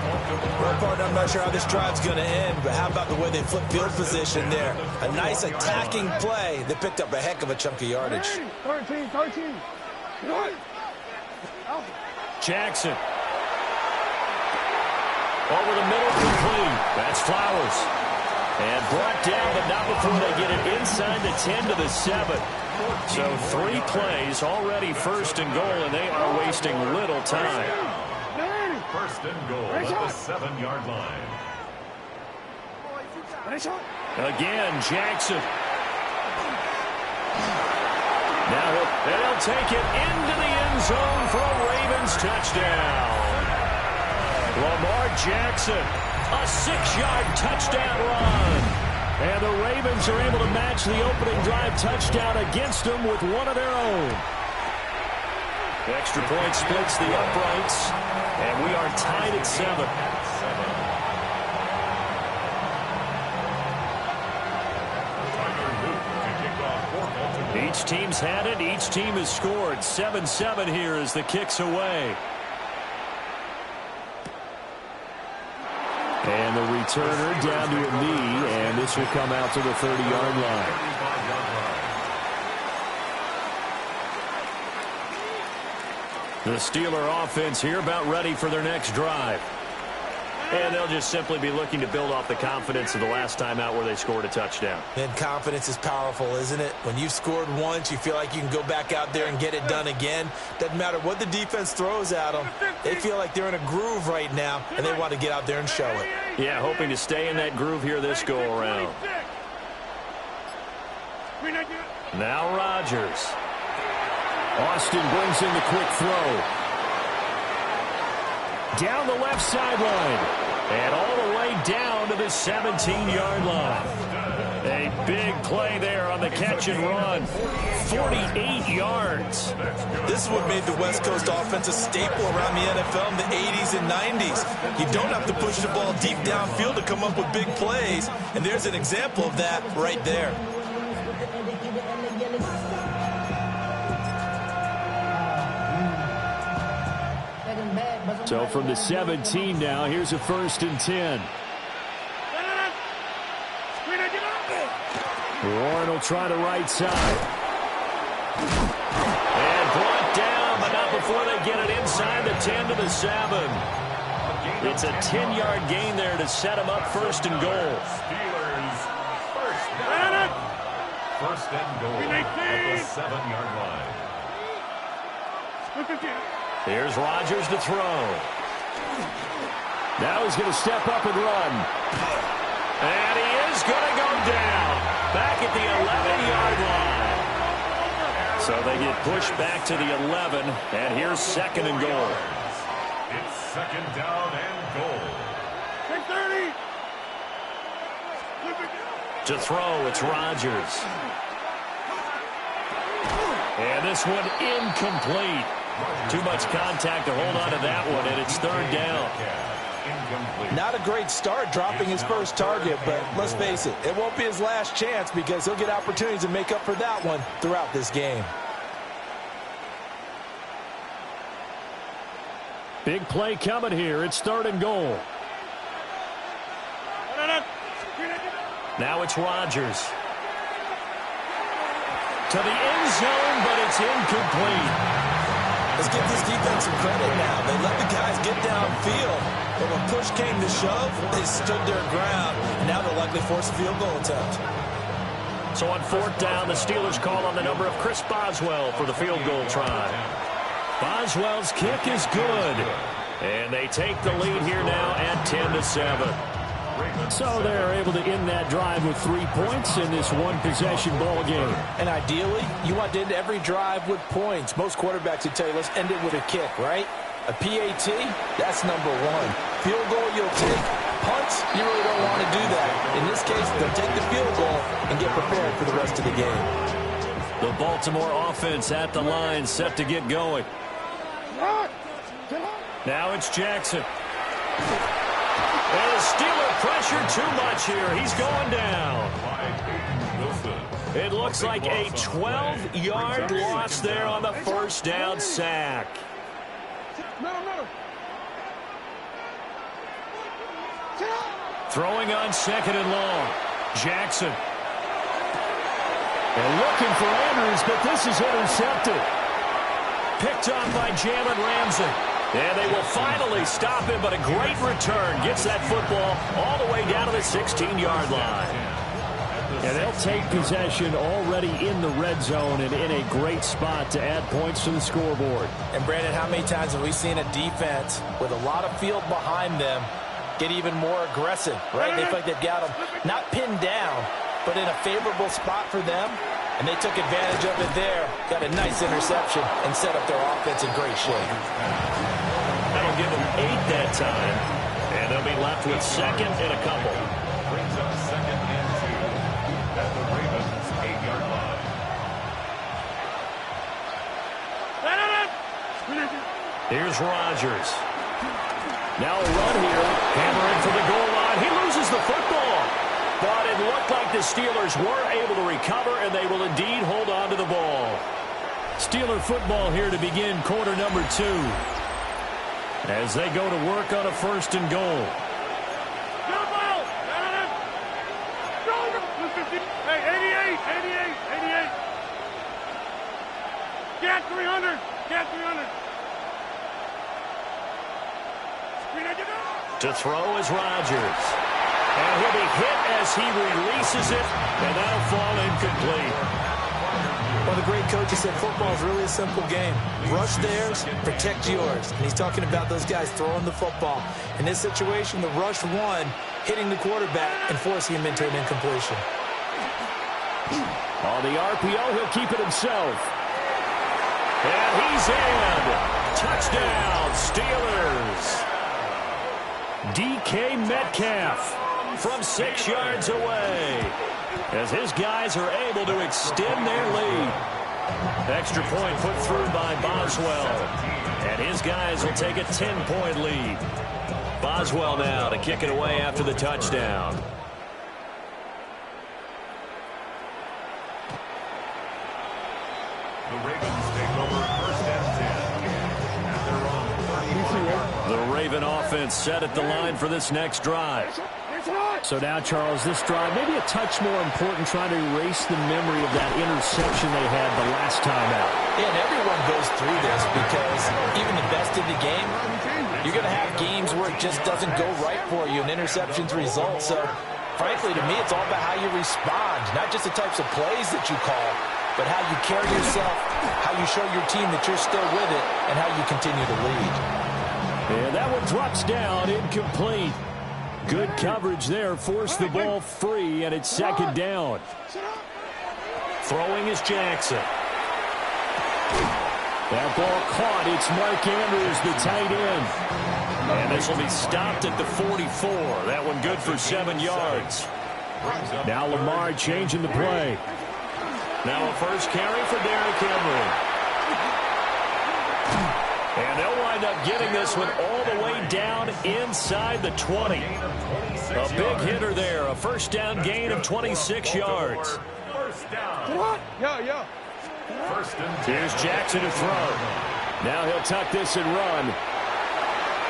Well, partner, I'm not sure how this drive's going to end, but how about the way they flip field position there? A nice attacking play. They picked up a heck of a chunk of yardage. 13. Jackson. Over the middle, complete. That's Flowers. And brought down, but not before they get it inside the 10 to the 7. So 3 plays, already 1st and goal, and they are wasting little time. 1st and goal at the 7-yard line. Again, Jackson. Now they'll take it into the end zone for a Ravens touchdown. Lamar Jackson, a 6-yard touchdown run. And the Ravens are able to match the opening drive touchdown against them with one of their own. The extra point splits the uprights, and we are tied at 7. Each team's had it. Each team has scored. 7-7 here as the kick's away. And the returner down to a knee, and this will come out to the 30-yard line. The Steeler offense here about ready for their next drive. And they'll just simply be looking to build off the confidence of the last time out where they scored a touchdown. And confidence is powerful, isn't it? When you've scored once, you feel like you can go back out there and get it done again. Doesn't matter what the defense throws at them. They feel like they're in a groove right now, and they want to get out there and show it. Yeah, hoping to stay in that groove here this go-around. Now Rodgers. Austin brings in the quick throw. Down the left sideline. And all the way down to the 17-yard line. A big play there on the catch and run. 48 yards. This is what made the West Coast offense a staple around the NFL in the 80s and 90s. You don't have to push the ball deep downfield to come up with big plays. And there's an example of that right there. So from the 17 now, here's a 1st and 10. Warren will try the right side. And brought down, but not before they get it inside the 10 to the 7. It's a 10-yard gain there to set them up 1st and goal. Steelers, 1st and goal at the 7-yard line. Here's Rodgers to throw. Now he's going to step up and run. And he is going to go down. Back at the 11-yard line. So they get pushed back to the 11. And here's 2nd and goal. It's 2nd down and goal. 30. To throw, it's Rodgers. And this one incomplete. Too much contact to hold on to that one, and it's 3rd down. Not a great start dropping his first target, but let's face it, it won't be his last chance because he'll get opportunities to make up for that one throughout this game. Big play coming here. It's 3rd and goal. Now it's Rodgers. To the end zone, but it's incomplete. Let's give this defense some credit now. They let the guys get downfield, but when push came to shove, they stood their ground. Now they'll likely force a field goal attempt. So on 4th down, the Steelers call on the number of Chris Boswell for the field goal try. Boswell's kick is good. And they take the lead here now at 10 to 7. So they're able to end that drive with 3 points in this one-possession ball game. And ideally, you want to end every drive with points. Most quarterbacks would tell you, let's end it with a kick, right? A PAT, that's number one. Field goal, you'll take. Punts, you really don't want to do that. In this case, they'll take the field goal and get prepared for the rest of the game. The Baltimore offense at the line, set to get going. Now it's Jackson. And the Steeler pressure too much here. He's going down. It looks like a 12-yard loss there on the first down sack. Throwing on 2nd and long. Jackson. And looking for Andrews, but this is intercepted. Picked off by Jalen Ramsey. And they will finally stop him, but a great return. Gets that football all the way down to the 16-yard line. And they'll take possession already in the red zone and in a great spot to add points to the scoreboard. And, Brandon, how many times have we seen a defense with a lot of field behind them get even more aggressive, right? They feel like they've got them not pinned down, but in a favorable spot for them. And they took advantage of it there. Got a nice interception and set up their offense in great shape. That'll give them 8 that time. And they'll be left with 2nd and a couple. Brings up 2nd and 2 at the Ravens' 8-yard line. Here's Rodgers. Now a run here. Hammering for the goal line. He loses the football. But it looked like the Steelers were able to recover, and they will indeed hold on to the ball. Steeler football here to begin quarter number 2. As they go to work on a 1st and goal. Hey, 88. Get 300. To throw is Rodgers. And he'll be hit as he releases it, and that'll fall incomplete. Well, the great coach said football is really a simple game. Rush theirs, protect yours. And he's talking about those guys throwing the football. In this situation, the rush one, hitting the quarterback and forcing him into an incompletion. On the RPO, he'll keep it himself. And he's in. Touchdown, Steelers. DK Metcalf from 6 yards away as his guys are able to extend their lead. Extra point put through by Boswell. And his guys will take a 10-point lead. Boswell now to kick it away after the touchdown. The Ravens take over 1st and 10. And they're on 34. The Raven offense set at the line for this next drive. So now, Charles, this drive maybe a touch more important, trying to erase the memory of that interception they had the last time out. Yeah, and everyone goes through this because even the best in the game, you're going to have games where it just doesn't go right for you and interceptions result. So, frankly, to me, it's all about how you respond, not just the types of plays that you call, but how you carry yourself, how you show your team that you're still with it, and how you continue to lead. And that one drops down, incomplete. Good coverage there, forced the ball free, and it's 2nd down. Throwing is Jackson. That ball caught. It's Mark Andrews, the tight end. And this will be stopped at the 44. That one good for 7 yards. Now Lamar changing the play. Now a first carry for Derrick Henry. And they'll wind up getting this one all the way down inside the 20. A big hitter there. A first down gain of 26 yards. First down. First and 10. Here's Jackson to throw. Now he'll tuck this and run.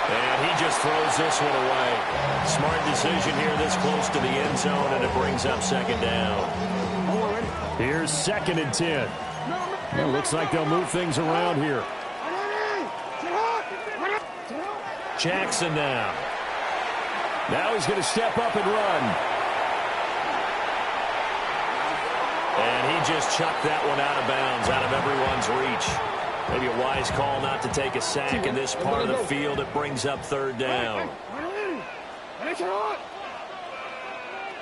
And he just throws this one away. Smart decision here this close to the end zone, and it brings up 2nd down. Here's 2nd and 10. Well, looks like they'll move things around here. Jackson now. Now he's going to step up and run. And he just chucked that one out of bounds, out of everyone's reach. Maybe a wise call not to take a sack in this part of the field. It brings up 3rd down.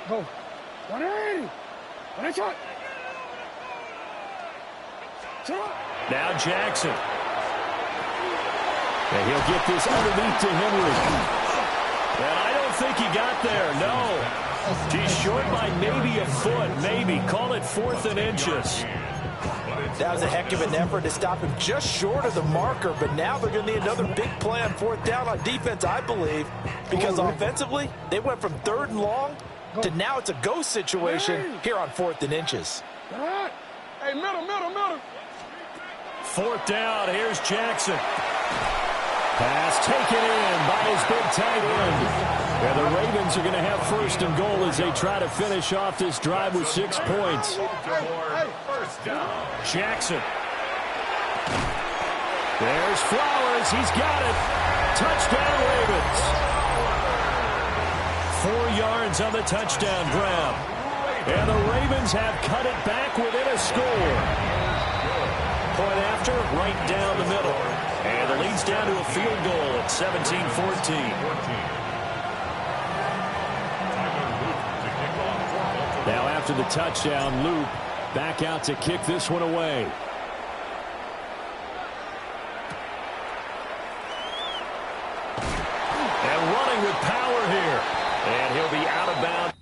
Go. 180. 180. Now Jackson. And he'll get this underneath to Henry. And I don't think he got there, no. He's short by maybe a foot, maybe. Call it 4th and inches. That was a heck of an effort to stop him just short of the marker, but now they're going to need another big play on 4th down on defense, I believe, because offensively, they went from 3rd and long to now it's a go situation here on 4th and inches. Hey, middle. 4th down, here's Jackson. Pass taken in by his big tight end. And the Ravens are going to have 1st and goal as they try to finish off this drive with 6 points. Jackson. There's Flowers. He's got it. Touchdown, Ravens. 4 yards on the touchdown grab. And the Ravens have cut it back within a score. Point after, right down the middle. And the lead's down to a field goal at 17-14. Now after the touchdown, Loop back out to kick this one away. And running with power here. And he'll be out of bounds.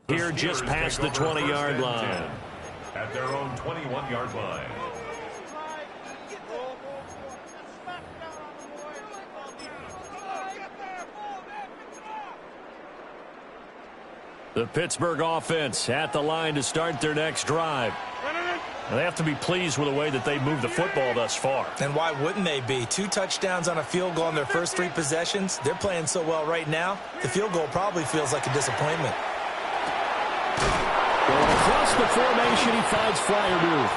Here just past the 20-yard line. At their own 21-yard line. The Pittsburgh offense at the line to start their next drive. And they have to be pleased with the way that they've moved the football thus far. And why wouldn't they be? 2 touchdowns on a field goal in their first 3 possessions. They're playing so well right now, the field goal probably feels like a disappointment. Going across the formation, he finds Fryermuth.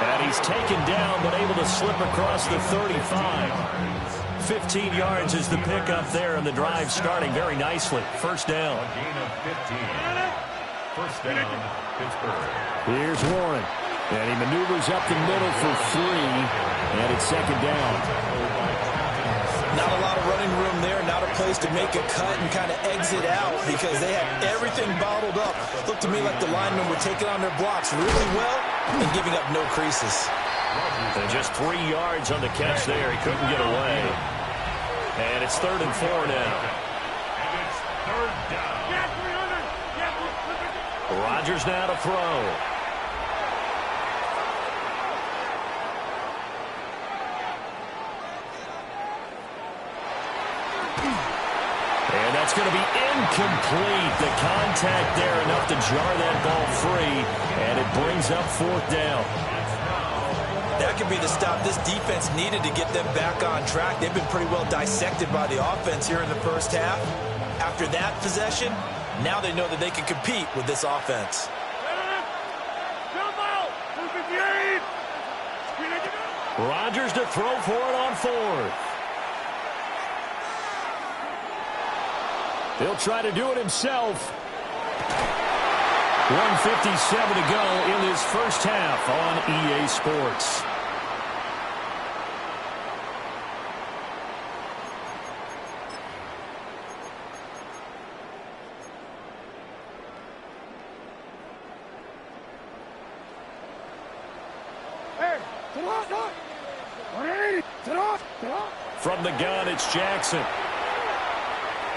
And he's taken down, but able to slip across the 35. 15 yards is the pickup there, and the drive starting very nicely. 1st down. A gain of 15. 1st down, Pittsburgh. Here's Warren. And he maneuvers up the middle for 3. And it's 2nd down. Not a lot of running room there, not a place to make a cut and kind of exit out because they had everything bottled up. Looked to me like the linemen were taking on their blocks really well and giving up no creases. And just 3 yards on the catch there. He couldn't get away. And it's 3rd and 4 now. And it's 3rd down. Rodgers now to throw. And that's going to be incomplete. The contact there enough to jar that ball free, and it brings up 4th down. That could be the stop this defense needed to get them back on track. They've been pretty well dissected by the offense here in the first half. After that possession, now they know that they can compete with this offense. Jump out! Rodgers to throw for it on 4th. He'll try to do it himself. 1:57 to go in this first half on EA Sports. From the gun, it's Jackson.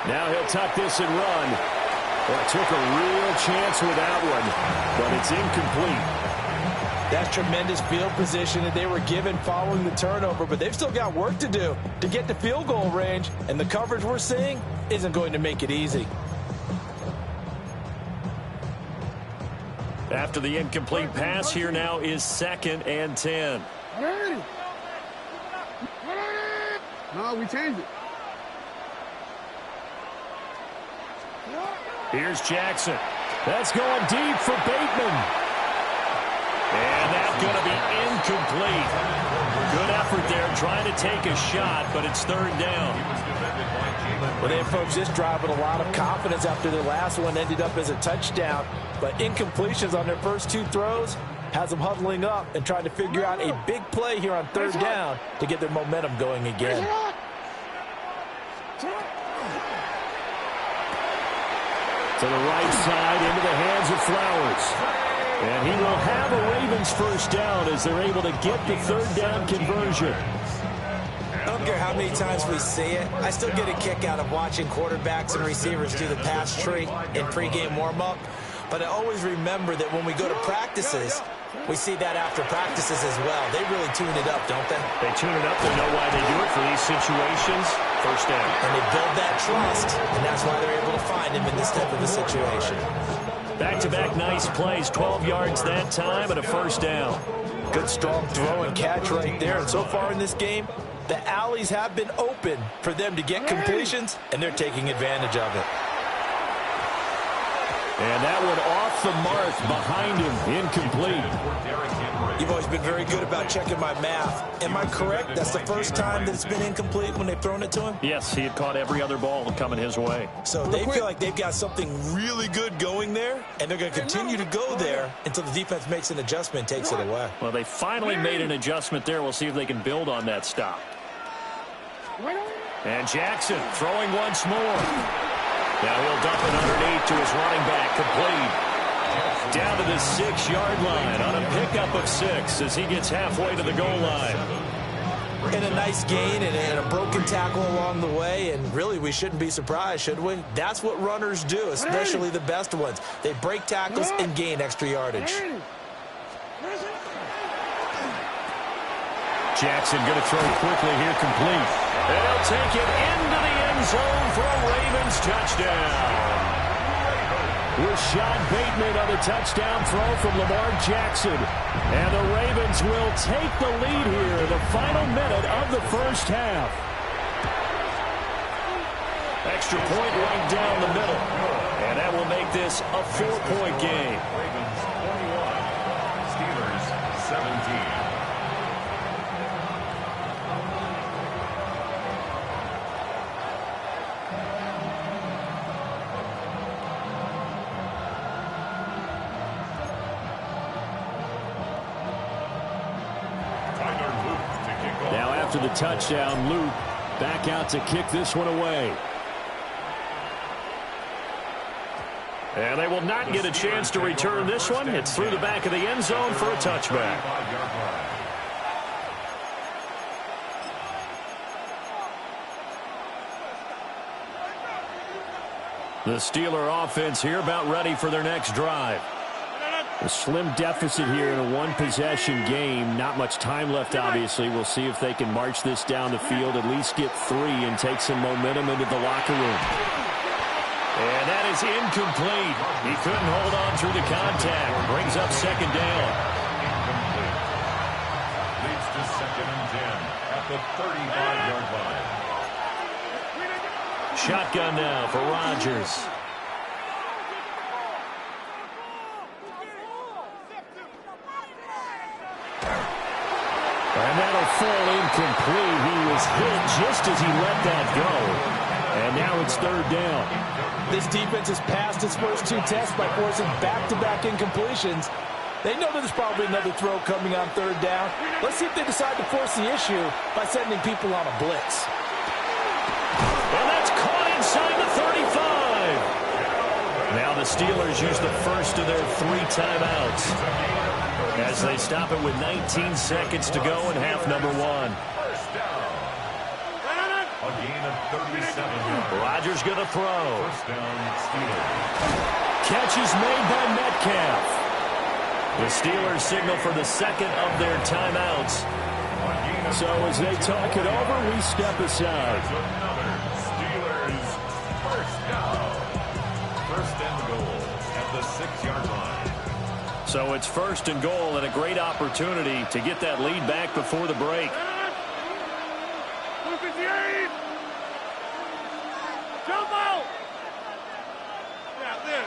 Now he'll tuck this and run. Well, took a real chance with that one, but it's incomplete. That's tremendous field position that they were given following the turnover, but they've still got work to do to get to field goal range, and the coverage we're seeing isn't going to make it easy. After the incomplete pass, here now is 2nd and 10. No, we changed it. Here's Jackson. That's going deep for Bateman. And that's going to be incomplete. Good effort there trying to take a shot, but it's 3rd down. Well, they approached this drive with a lot of confidence after their last one ended up as a touchdown. But incompletions on their first 2 throws has them huddling up and trying to figure out a big play here on 3rd down to get their momentum going again. To the right side, into the hands of Flowers. And he will have a Ravens first down as they're able to get the 3rd down conversion. I don't care how many times we see it. I still get a kick out of watching quarterbacks and receivers do the pass tree in pregame warm-up. But I always remember that when we go to practices, we see that after practices as well. They really tune it up, don't they? They tune it up. They know why they do it for these situations. First down. And they build that trust, and that's why they're able to find him in this type of a situation. Back-to-back nice plays. 12 yards that time and a first down. Good strong throw and catch right there. And so far in this game, the alleys have been open for them to get completions, and they're taking advantage of it. And that one off the mark behind him, incomplete. You've always been very good about checking my math. Am I correct? That's the first time that it's been incomplete when they've thrown it to him? Yes, he had caught every other ball coming his way. So they feel like they've got something really good going there, and they're going to continue to go there until the defense makes an adjustment and takes it away. Well, they finally made an adjustment there. We'll see if they can build on that stop. And Jackson throwing once more. Now he'll dump it underneath to his running back, complete. Down to the 6-yard line on a pickup of 6 as he gets halfway to the goal line. And a nice gain and a broken tackle along the way, and really we shouldn't be surprised, should we? That's what runners do, especially the best ones. They break tackles and gain extra yardage. Jackson going to throw quickly here, complete. And he'll take it into the end zone for a Ravens touchdown. Rashad Bateman on the touchdown throw from Lamar Jackson. And the Ravens will take the lead here in the final minute of the first half. Extra point right down the middle. And that will make this a 4-point game. Ravens 21, Steelers 17. After the touchdown, Luke back out to kick this one away. And they will not get a chance to return this one. It's through the back of the end zone for a touchback. The Steeler offense here about ready for their next drive. A slim deficit here in a one-possession game. Not much time left, obviously. We'll see if they can march this down the field, at least get 3 and take some momentum into the locker room. And that is incomplete. He couldn't hold on through the contact. Brings up 2nd down. Incomplete. Leads to 2nd and 10 at the 35-yard line. Shotgun now for Rodgers. And that'll a full incomplete. He was hit just as he let that go. And now it's third down. This defense has passed its first two tests by forcing back-to-back incompletions. They know there's probably another throw coming on third down. Let's see if they decide to force the issue by sending people on a blitz. And that's caught inside the 35. Now the Steelers use the first of their 3 timeouts as they stop it with 19 seconds to go in half number 1. First down. A gain of 37 yards. Rodgers going to throw. First down, Steelers. Catch is made by Metcalf. The Steelers signal for the second of their timeouts. So as they talk it over, we step aside. Another Steelers first down. First and goal at the 6-yard line. So it's first and goal and a great opportunity to get that lead back before the break. Jump out! Yeah, this.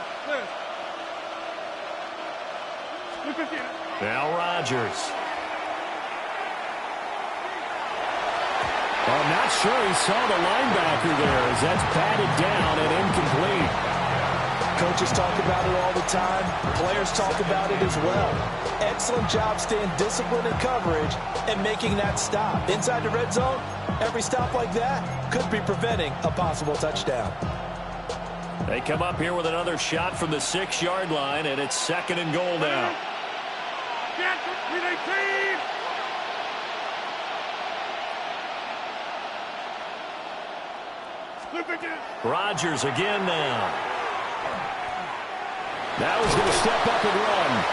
Now Rodgers. I'm not sure he saw the linebacker there as that's batted down and incomplete. Coaches talk about it all the time. Players talk about it as well. Excellent job staying disciplined in coverage and making that stop. Inside the red zone, every stop like that could be preventing a possible touchdown. They come up here with another shot from the 6-yard line, and it's second and goal now. Rodgers again now. Now he's going to step up and run.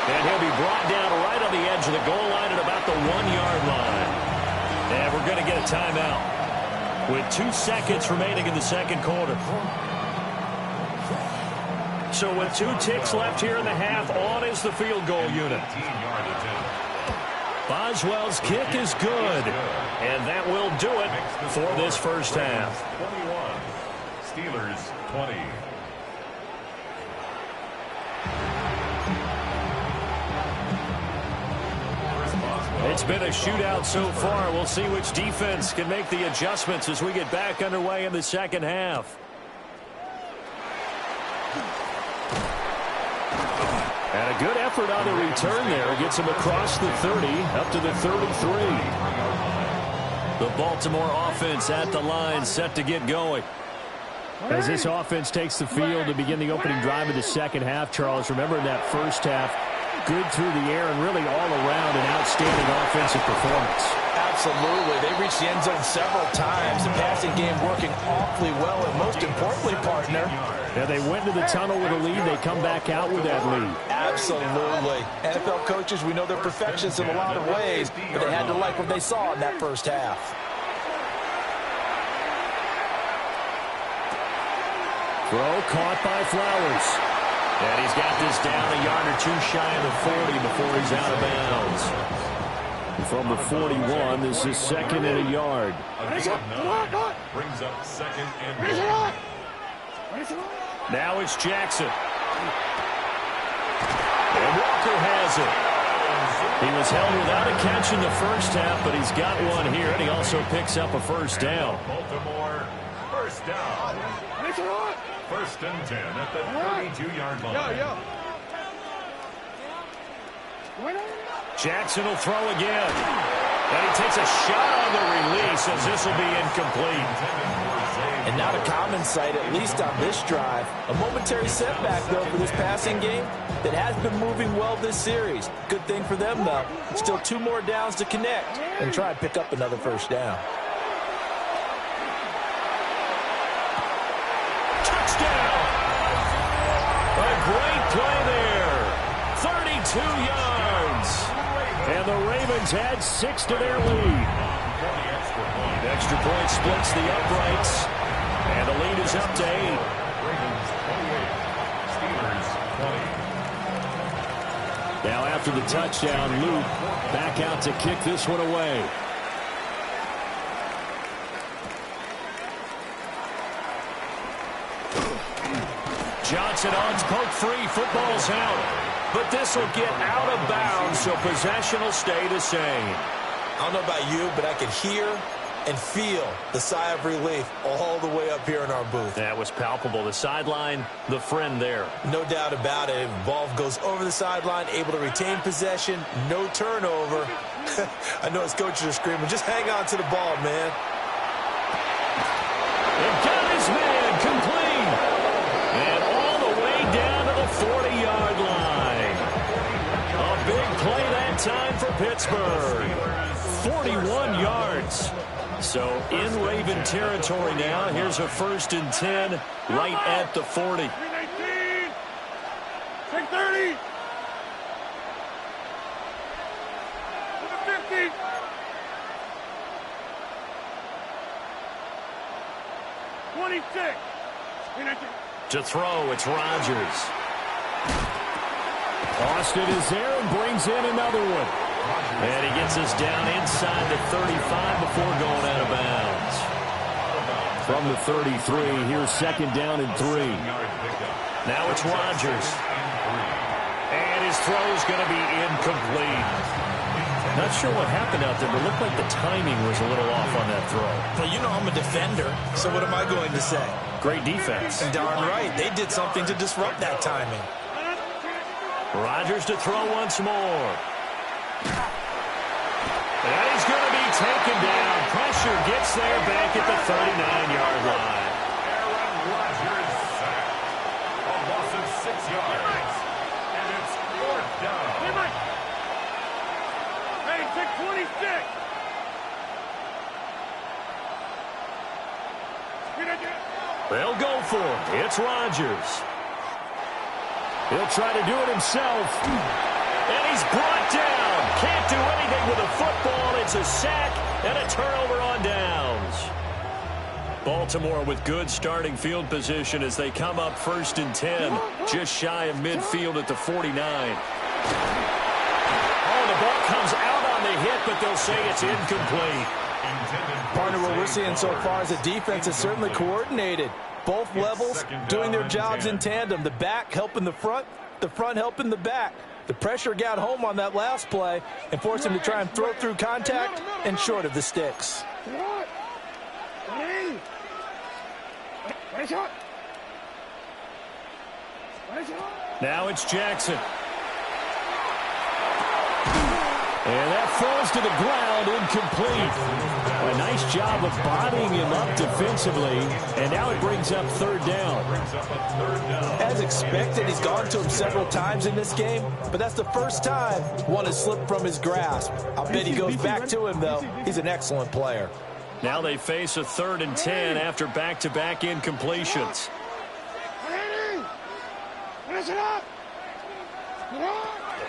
And he'll be brought down right on the edge of the goal line at about the 1-yard line. And we're going to get a timeout with 2 seconds remaining in the second quarter. So with 2 ticks left here in the half, on is the field goal unit. Boswell's kick is good. And that will do it for this first half. 21. Steelers 20. It's been a shootout so far. We'll see which defense can make the adjustments as we get back underway in the second half. And a good effort on the return there. Gets him across the 30, up to the 33. The Baltimore offense at the line, set to get going. As this offense takes the field to begin the opening drive of the second half, Charles, remember in that first half, good through the air and really all around an outstanding offensive performance. Absolutely. They reached the end zone several times. The passing game working awfully well, and most importantly, partner, yeah, they went to the tunnel with a lead. They come back out with that lead. Absolutely. NFL coaches, we know they're perfectionists in a lot of ways, but they had to like what they saw in that first half. Throw caught by Flowers. And he's got this down a yard or 2 shy of the 40 before he's out of bounds. From the 41, this is second and a yard. Brings up second and goal. Now it's Jackson. And Walker has it. He was held without a catch in the first half, but he's got one here, and he also picks up a first down. Baltimore, first down. First and 10 at the 32-yard line. Jackson will throw again. And he takes a shot on the release as this will be incomplete. And not a common sight, at least on this drive. A momentary setback, though, for this passing game that has been moving well this series. Good thing for them, though. Still 2 more downs to connect and try and pick up another first down. Touchdown! A great play there. 32 yards. And the Ravens add 6 to their lead. Extra point splits the uprights. And the lead is up to 8. Ravens 28, Steelers 20. Now after the touchdown, Luke back out to kick this one away. Johnson on poke free. Football's out. But this will get out of bounds, so possession will stay the same. I don't know about you, but I could hear and feel the sigh of relief all the way up here in our booth. That was palpable. The sideline, the friend there. No doubt about it. Ball goes over the sideline, able to retain possession, no turnover. I know his coaches are screaming, just hang on to the ball, man. It got his man complete. And all the way down to the 40-yard line. A big play that time for Pittsburgh. 41 yards. So in Raven territory now. Here's a 1st and 10 right at the 40. 319. 630. To the 50. 26. 319. To throw, it's Rodgers. Austin is there and brings in another one. And he gets us down inside the 35 before going out of bounds. From the 33, here's 2nd down and 3. Now it's Rodgers. And his throw's going to be incomplete. Not sure what happened out there, but it looked like the timing was a little off on that throw. Well, you know I'm a defender, so what am I going to say? Great defense. Darn right. They did something to disrupt that timing. Rodgers to throw once more. And he's going to be taken down. Pressure gets there back at the 39-yard line. Aaron Rodgers sacked. A loss of 6 yards. And it's 4th down. Hey, Mike. Hey, 626. 319. They'll go for it. It's Rodgers. He'll try to do it himself. And he's brought down. Can't do anything with a football. It's a sack and a turnover on downs. Baltimore with good starting field position as they come up 1st and 10. Just shy of midfield at the 49. Oh, the ball comes out on the hit, but they'll say it's incomplete. Partner, what we're seeing so far is the defense is certainly coordinated. Both levels doing their jobs in tandem. The back helping the front helping the back. The pressure got home on that last play and forced him to try and throw through contact and short of the sticks. Now it's Jackson. And that falls to the ground, incomplete. A nice job of bodying him up defensively, and now it brings up 3rd down. As expected, he's gone to him several times in this game, but that's the first time one has slipped from his grasp. I bet he goes back to him, though. He's an excellent player. Now they face a 3rd and 10 after back-to-back incompletions.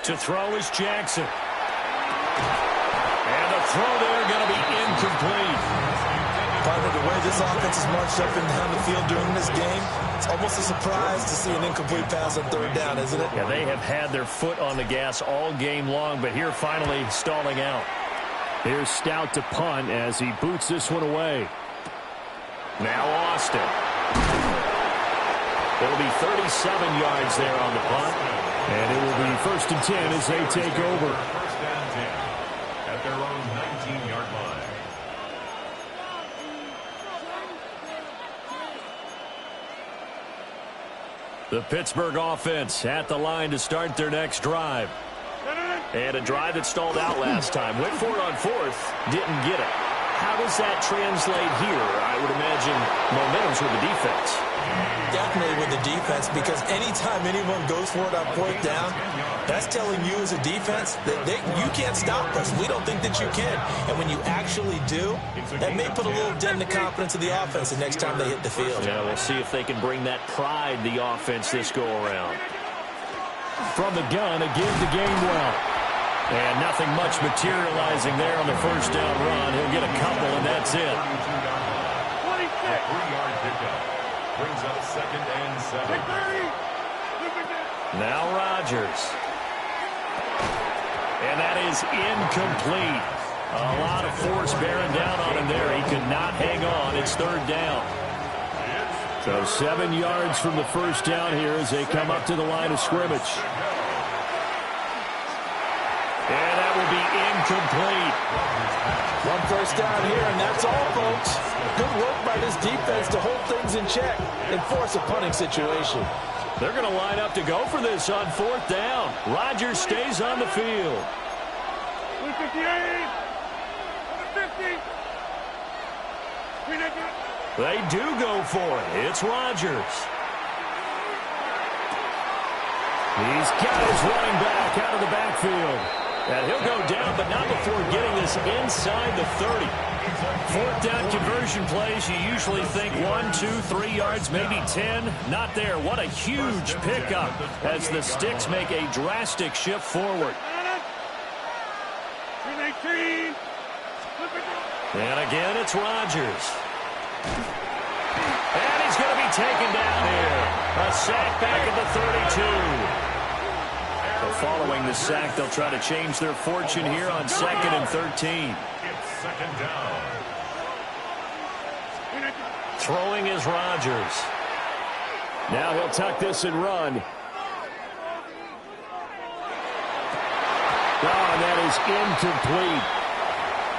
To throw is Jackson. And the throw there going to be incomplete. Partner, the way this offense is marched up and down the field during this game, it's almost a surprise to see an incomplete pass on 3rd down, isn't it? Yeah, they have had their foot on the gas all game long, but here finally stalling out. Here's Stout to punt as he boots this one away. Now Austin. It'll be 37 yards there on the punt. And it will be 1st and 10 as they take over. 1st and 10 at their own 19-yard line. The Pittsburgh offense at the line to start their next drive. And a drive that stalled out last time. Went for it on 4th, didn't get it. How does that translate here? I would imagine momentum's with the defense. Definitely with the defense, because anytime anyone goes for it on 4th down, that's telling you as a defense that you can't stop us. We don't think that you can. And when you actually do, that may put a little dent in the confidence of the offense the next time they hit the field. Yeah, we'll see if they can bring that pride, the offense, this go-around. From the gun, again to Gainwell. And nothing much materializing there on the 1st down run. He'll get a couple, and that's it. 26. A 3-yard pickup. Brings up 2nd and 7. Now Rodgers. And that is incomplete. A lot of force bearing down on him there. He could not hang on. It's 3rd down. So 7 yards from the 1st down here as they come up to the line of scrimmage. And that will be incomplete. One first down here, and that's all, folks. Good work by this defense to hold things in check and force a punting situation. They're going to line up to go for this on 4th down. Rodgers stays on the field. 158, 150. They do go for it. It's Rodgers. He's got his running back out of the backfield. And he'll go down, but not before getting this inside the 30. 4th down conversion plays, you usually think 1, 2, 3 yards, maybe 10. Not there. What a huge pickup as the Sticks make a drastic shift forward. And again, it's Rodgers. And he's going to be taken down here. A sack back at the 32. So following the sack, they'll try to change their fortune here on 2nd and 13. It's 2nd down. Throwing is Rodgers. Now he'll tuck this and run. Oh, and that is incomplete.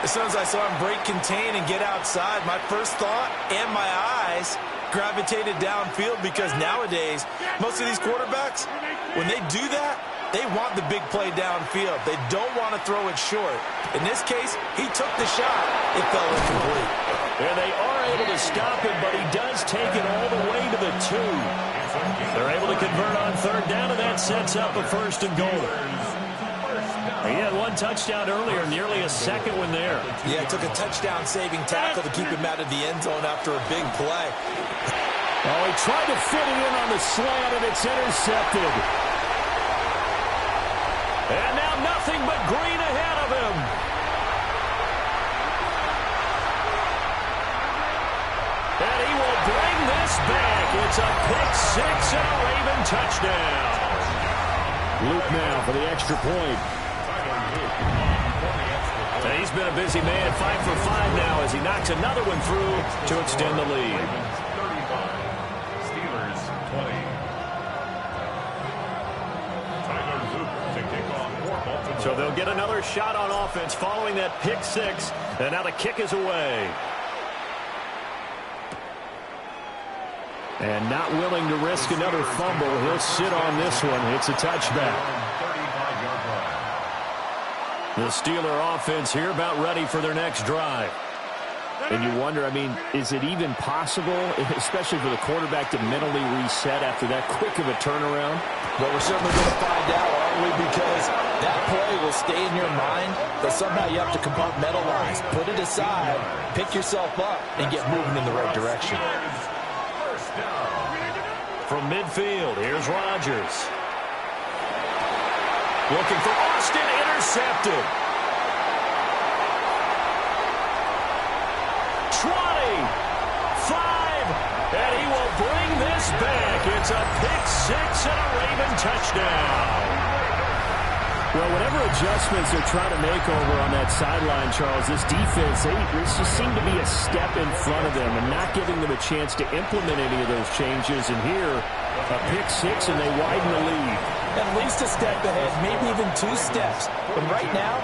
As soon as I saw him break contain and get outside, my first thought and my eyes gravitated downfield, because nowadays, most of these quarterbacks, when they do that, they want the big play downfield. They don't want to throw it short. In this case, he took the shot. It fell incomplete. And they are able to stop him, but he does take it all the way to the 2. They're able to convert on 3rd down, and that sets up a 1st and goal. He had one touchdown earlier, nearly a second one there. Yeah, it took a touchdown-saving tackle to keep him out of the end zone after a big play. Oh, he tried to fit it in on the slant, and it's intercepted. And now nothing but green ahead of him. And he will bring this back. It's a pick-6 and a Raven touchdown. Luke now for the extra point. He's been a busy man, 5 for 5 now as he knocks another one through to extend the lead. Steelers 20. Tyler Luke to kick off for Baltimore. So they'll get another shot on offense following that pick-6, and now the kick is away. And not willing to risk another fumble, he'll sit on this one. It's a touchback. The Steeler offense here about ready for their next drive. And you wonder, I mean, is it even possible, especially for the quarterback, to mentally reset after that quick of a turnaround? Well, we're certainly going to find out, aren't we? Because that play will stay in your mind, but somehow you have to compartmentalize. Put it aside, pick yourself up, and get moving in the right direction. From midfield, here's Rodgers. Looking for Austin, intercepted. 20, 5, and he will bring this back. It's a pick-6 and a Raven touchdown. Well, whatever adjustments they're trying to make over on that sideline, Charles, this defense, they just seem to be a step in front of them and not giving them a chance to implement any of those changes. And here, a pick-6, and they widen the lead. At least a step ahead, maybe even 2 steps. But right now,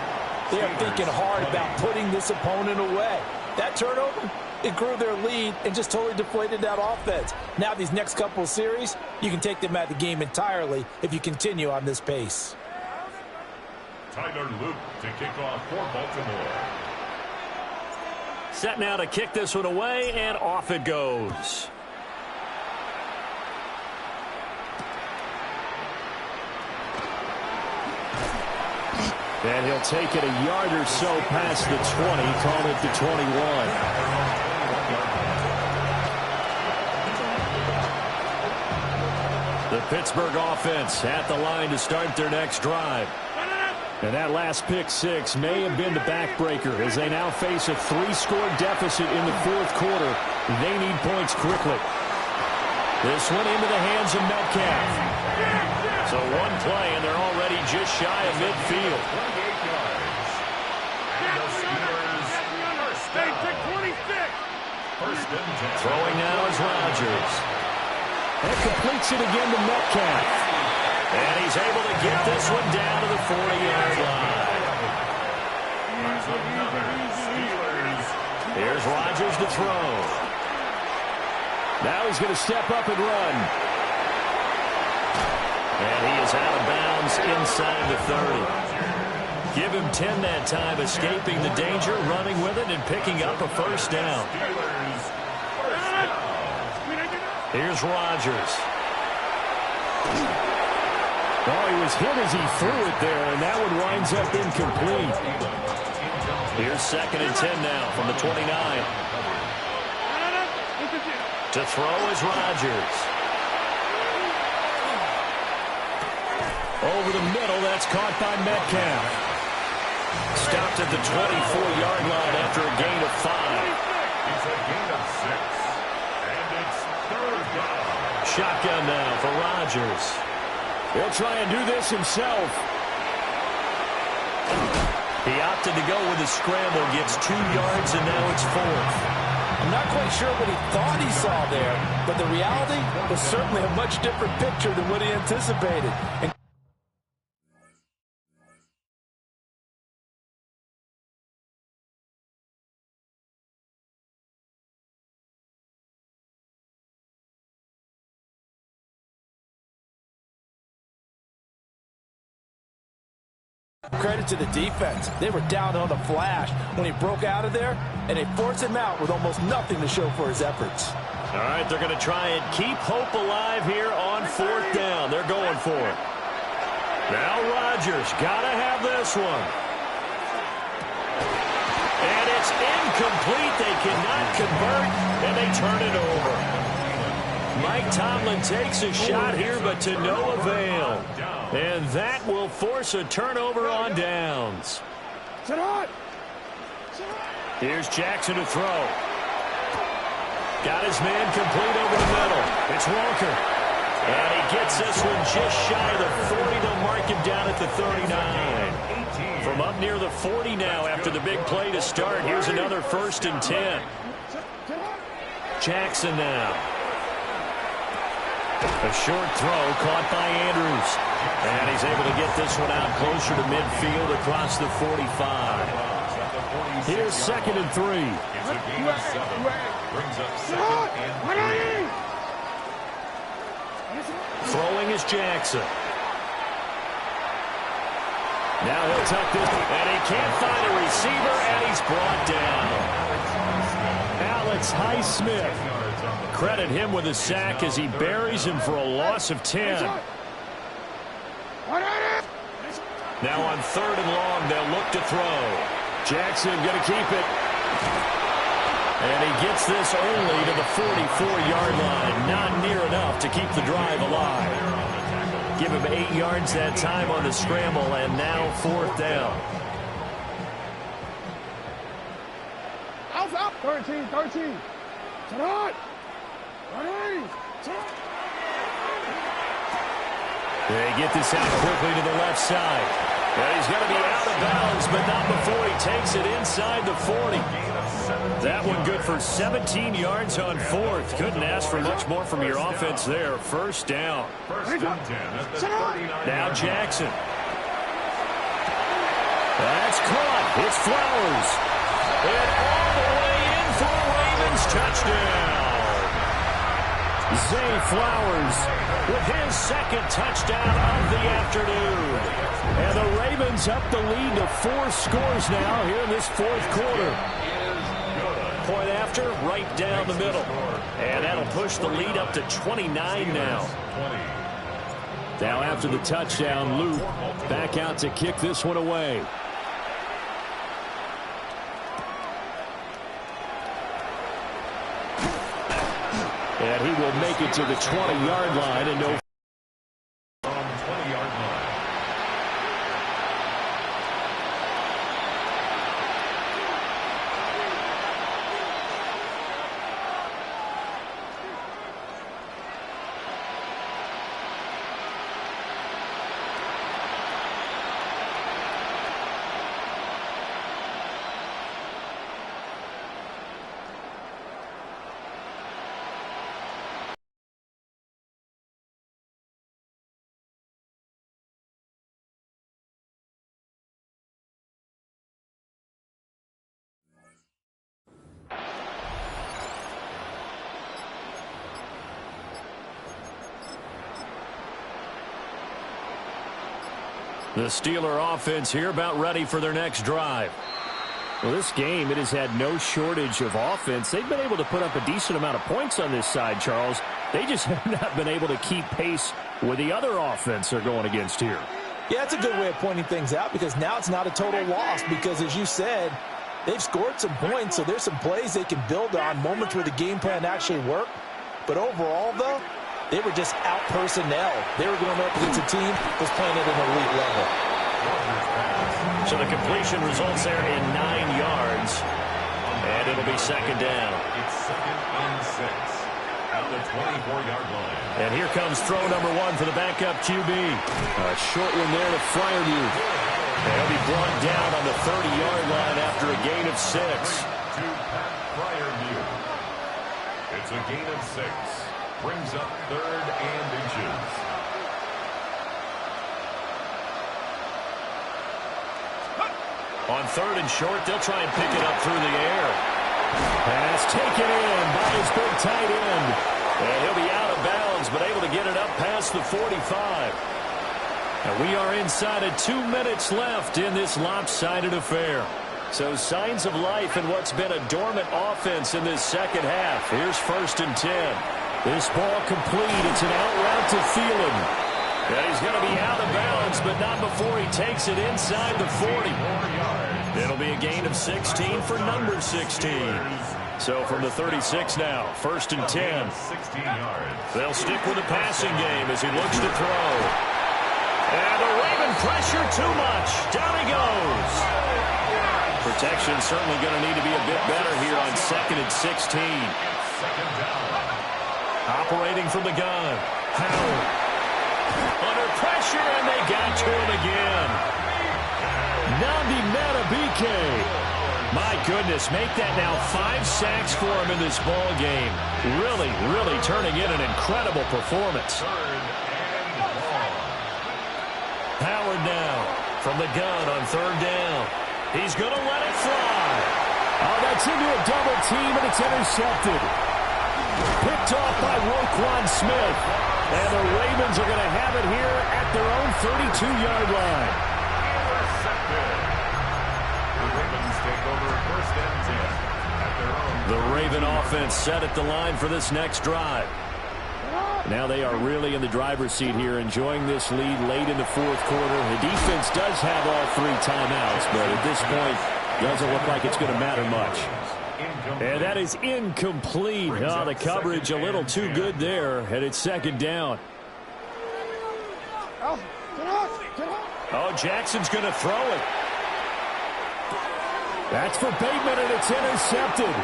they are thinking hard about putting this opponent away. That turnover, it grew their lead and just totally deflated that offense. Now these next couple of series, you can take them out of the game entirely if you continue on this pace. Tyler Luke to kick off for Baltimore. Set now to kick this one away, and off it goes. And he'll take it a yard or so past the 20, call it the 21. The Pittsburgh offense at the line to start their next drive. And that last pick-6 may have been the backbreaker as they now face a 3-score deficit in the 4th quarter. They need points quickly. This one into the hands of Metcalf. So one play, and they're already just shy of midfield. Throwing now is Rodgers. And completes it again to Metcalf. And he's able to get this one down to the 40-yard line. another Steelers. Here's Rodgers to throw. Now he's going to step up and run. And he is out of bounds inside the 30. Give him 10 that time, escaping the danger, running with it, and picking up a first down. Here's Rodgers. Oh, he was hit as he threw it there, and that one winds up incomplete. Here's 2nd and 10 now from the 29. To throw is Rodgers. Over the middle, that's caught by Metcalf. Stopped at the 24-yard line after a gain of 5. It's a gain of 6. And it's 3rd down. Shotgun now for Rodgers. He'll try and do this himself. He opted to go with a scramble, gets 2 yards, and now it's 4th. I'm not quite sure what he thought he saw there, but the reality was certainly a much different picture than what he anticipated. And credit to the defense. They were down on the flash when he broke out of there, and they forced him out with almost nothing to show for his efforts. All right, they're going to try and keep hope alive here on 4th down. They're going for it. Now Rodgers, got to have this one. And it's incomplete. They cannot convert, and they turn it over. Mike Tomlin takes a shot here, but to no avail. And that will force a turnover on downs. Here's Jackson to throw. Got his man complete over the middle. It's Walker. And he gets this one just shy of the 40. They'll mark him down at the 39. From up near the 40 now after the big play to start. Here's another 1st and 10. Jackson now. A short throw caught by Andrews. And he's able to get this one out closer to midfield across the 45. Here's 2nd and 3. It's a gain of 7. Brings up 2nd and 3. Throwing is Jackson. Now he'll tuck this, and he can't find a receiver, and he's brought down. Alex Highsmith. Credit him with a sack as he buries him for a loss of 10. Now on 3rd and long, they'll look to throw. Jackson going to keep it. And he gets this only to the 44-yard line. Not near enough to keep the drive alive. Give him 8 yards that time on the scramble, and now 4th down. Out. 13. They get this out quickly to the left side. And he's going to be out of bounds, but not before he takes it inside the 40. That one good for 17 yards on 4th. Couldn't ask for much more from your offense there. 1st down. 1st and 10 at the 39. Now Jackson. That's caught. It's Flowers. And all the way in for a Ravens touchdown. Zay Flowers with his 2nd touchdown of the afternoon. And the Ravens up the lead to 4 scores now here in this 4th quarter. Point after, right down the middle. And that'll push the lead up to 29 now. Now after the touchdown, Luke back out to kick this one away. And he will make it to the 20-yard line and no The Steeler offense here about ready for their next drive. Well, this game, it has had no shortage of offense. They've been able to put up a decent amount of points on this side, Charles. They just have not been able to keep pace with the other offense they're going against here. Yeah, it's a good way of pointing things out because now it's not a total loss because, as you said, they've scored some points, so there's some plays they can build on, moments where the game plan actually worked. But overall, though, they were just out-personnel. They were going up against a team that was playing at an elite level. So the completion results there in 9 yards, and it'll be second down. It's 2nd and 6 at the 24-yard line. And here comes throw number 1 for the backup QB. A short one there to Fryermuth. They'll be brought down on the 30-yard line after a gain of 6. To Pat Fryermuth. It's a gain of 6. Brings up 3rd and inches. On 3rd and short, they'll try and pick it up through the air. Pass taken in by his big tight end. And he'll be out of bounds, but able to get it up past the 45. And we are inside of 2 minutes left in this lopsided affair. So signs of life in what's been a dormant offense in this second half. Here's 1st and 10. This ball complete. It's an out route to Thielen. And he's going to be out of bounds, but not before he takes it inside the 40. It'll be a gain of 16 for number 16. So from the 36 now, 1st and 10. 16 yards. They'll stick with the passing game as he looks to throw. And the Raven pressure too much. Down he goes. Protection certainly going to need to be a bit better here on 2nd and 16. Second down. Operating from the gun. Howard. Under pressure, and they got to him again. Nandi Matabike. My goodness, make that now 5 sacks for him in this ball game. Really, really turning in an incredible performance. 3rd and long. Howard now from the gun on 3rd down. He's going to let it fly. Oh, that's into a double team, and it's intercepted. Picked off by Roquan Smith. And the Ravens are going to have it here at their own 32-yard line. Intercepted. The Ravens take over 1st and 10 at their own. The Raven offense set at the line for this next drive. Now they are really in the driver's seat here, enjoying this lead late in the 4th quarter. The defense does have all 3 timeouts, but at this point, doesn't look like it's going to matter much. And that is incomplete. Oh, the coverage a little too good there, and it's 2nd down. Oh, Jackson's going to throw it. That's for Bateman, and it's intercepted.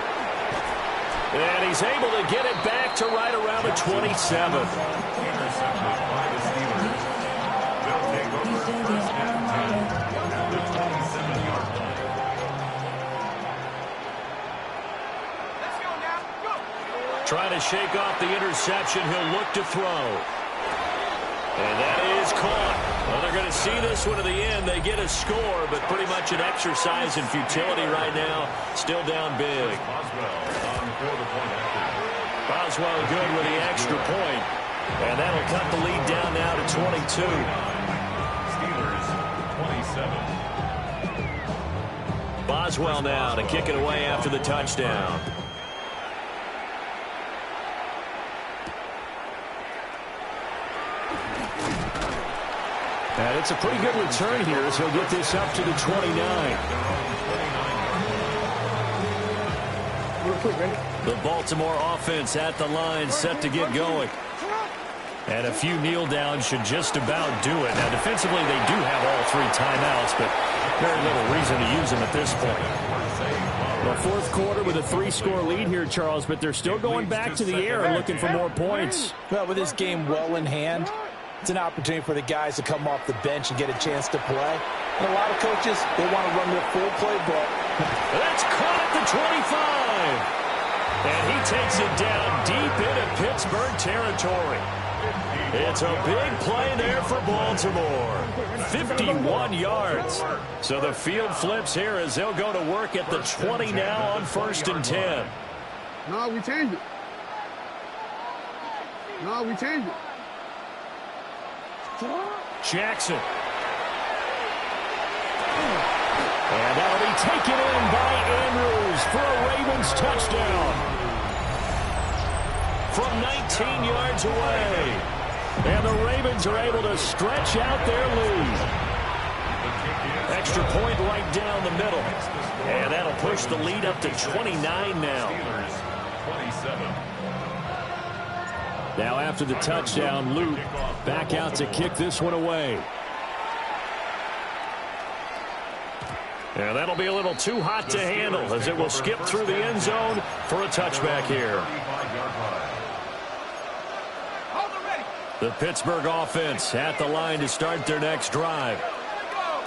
And he's able to get it back to right around the 27. Intercepted by the Steelers. They'll take over 1st and 10 at the 27-yard line. Let's go now. Go. Trying to shake off the interception. He'll look to throw. And that is caught. Well, they're going to see this one to the end. They get a score, but pretty much an exercise in futility right now. Still down big. Boswell on for the point after. Boswell good with the extra point. And that'll cut the lead down now to 22. Steelers 27. Boswell now to kick it away after the touchdown. And it's a pretty good return here as he'll get this up to the 29. The Baltimore offense at the line set to get going. And a few kneel downs should just about do it. Now defensively they do have all 3 timeouts, but very little reason to use them at this point. The 4th quarter with a 3-score lead here, Charles, but they're still going back to the air and looking for more points. Well, with this game well in hand, it's an opportunity for the guys to come off the bench and get a chance to play. And a lot of coaches, they want to run their full playbook. That's caught at the 25. And he takes it down deep into Pittsburgh territory. It's a big play there for Baltimore. 51 yards. So the field flips here as they'll go to work at the 20 now on 1st and 10. No, we changed it. No, we changed it. Jackson. taken in by Andrews for a Ravens touchdown. From 19 yards away. And the Ravens are able to stretch out their lead. Extra point right down the middle. And that'll push the lead up to 29 now. Now after the touchdown, Luke back out to kick this one away. And that'll be a little too hot to handle as it will skip through the end zone for a touchback here. The Pittsburgh offense at the line to start their next drive.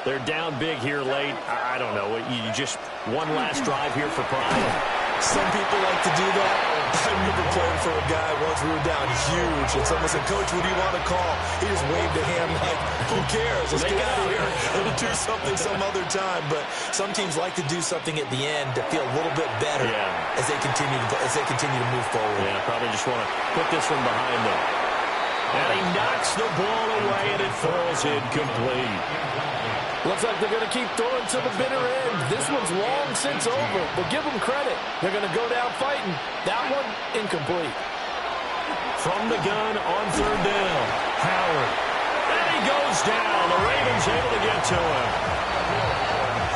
They're down big here late. I don't know. You just one last drive here for pride. Some people like to do that. I remember playing for a guy once we were down huge. And someone said, "Coach, what do you want to call?" He just waved a hand like, who cares? Let's get out of here and do something some other time. But some teams like to do something at the end to feel a little bit better as they continue to move forward. Yeah, probably just want to put this one behind them. And he knocks the ball away, and it falls incomplete. Looks like they're going to keep throwing to the bitter end. This one's long since over, but give them credit. They're going to go down fighting. That one, incomplete. From the gun on third down, Howard. And he goes down. The Ravens able to get to him.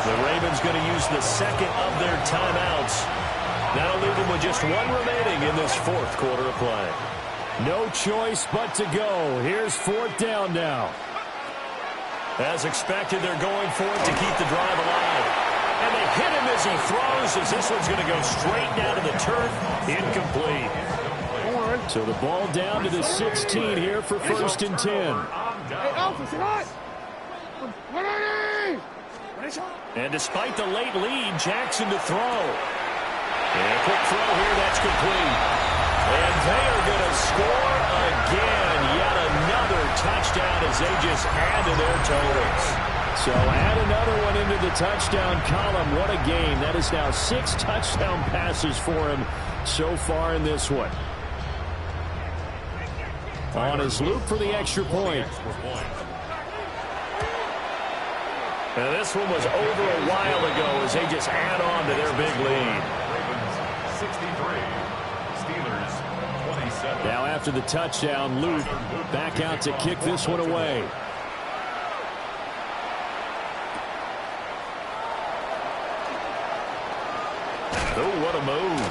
The Ravens going to use the second of their timeouts. That'll leave them with just one remaining in this fourth quarter of play. No choice but to go. Here's fourth down now. As expected, they're going for it to keep the drive alive. And they hit him as he throws, as this one's going to go straight down to the turf. Incomplete. So the ball down to the 16 here for first and 10. And despite the late lead, Jackson to throw. And a quick throw here, that's complete. And they are going to score again. Yet another touchdown as they just add to their totals. So add another one into the touchdown column. What a game. That is now 6 touchdown passes for him so far in this one. On his loop for the extra point. Now this one was over a while ago as they just add on to their big lead. Ravens 63, Steelers 27. Now after the touchdown, Luke back out to kick this one away. Oh, what a move.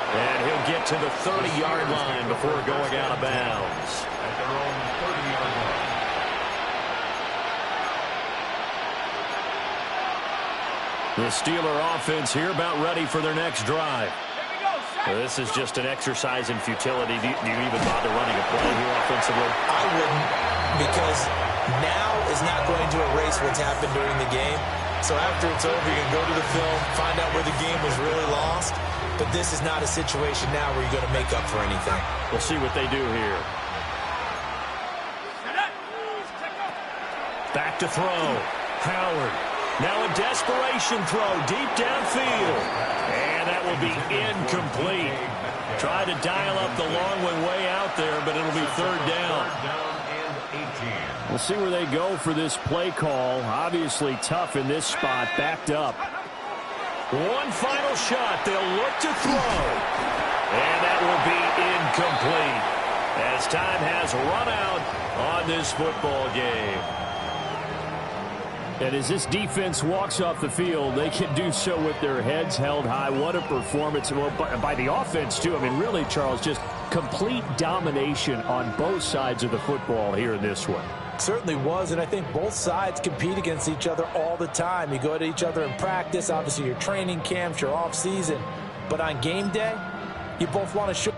And he'll get to the 30-yard line before going out of bounds. At their own 30-yard line. The Steeler offense here about ready for their next drive. Well, this is just an exercise in futility. Do you even bother running a play here offensively? I wouldn't, because now is not going to erase what's happened during the game. So after it's over, you can go to the film, find out where the game was really lost. But this is not a situation now where you're going to make up for anything. We'll see what they do here. Back to throw. Howard. Now a desperation throw deep downfield. And that will be incomplete. Tried to dial up the long way out there, but it'll be third down. We'll see where they go for this play call. Obviously tough in this spot, backed up. One final shot. They'll look to throw. And that will be incomplete as time has run out on this football game. And as this defense walks off the field, they can do so with their heads held high. What a performance by the offense, too. I mean, really, Charles, just complete domination on both sides of the football here in this one. Certainly was, and I think both sides compete against each other all the time. You go at each other in practice, obviously your training camps, your off season. But on game day, you both want to show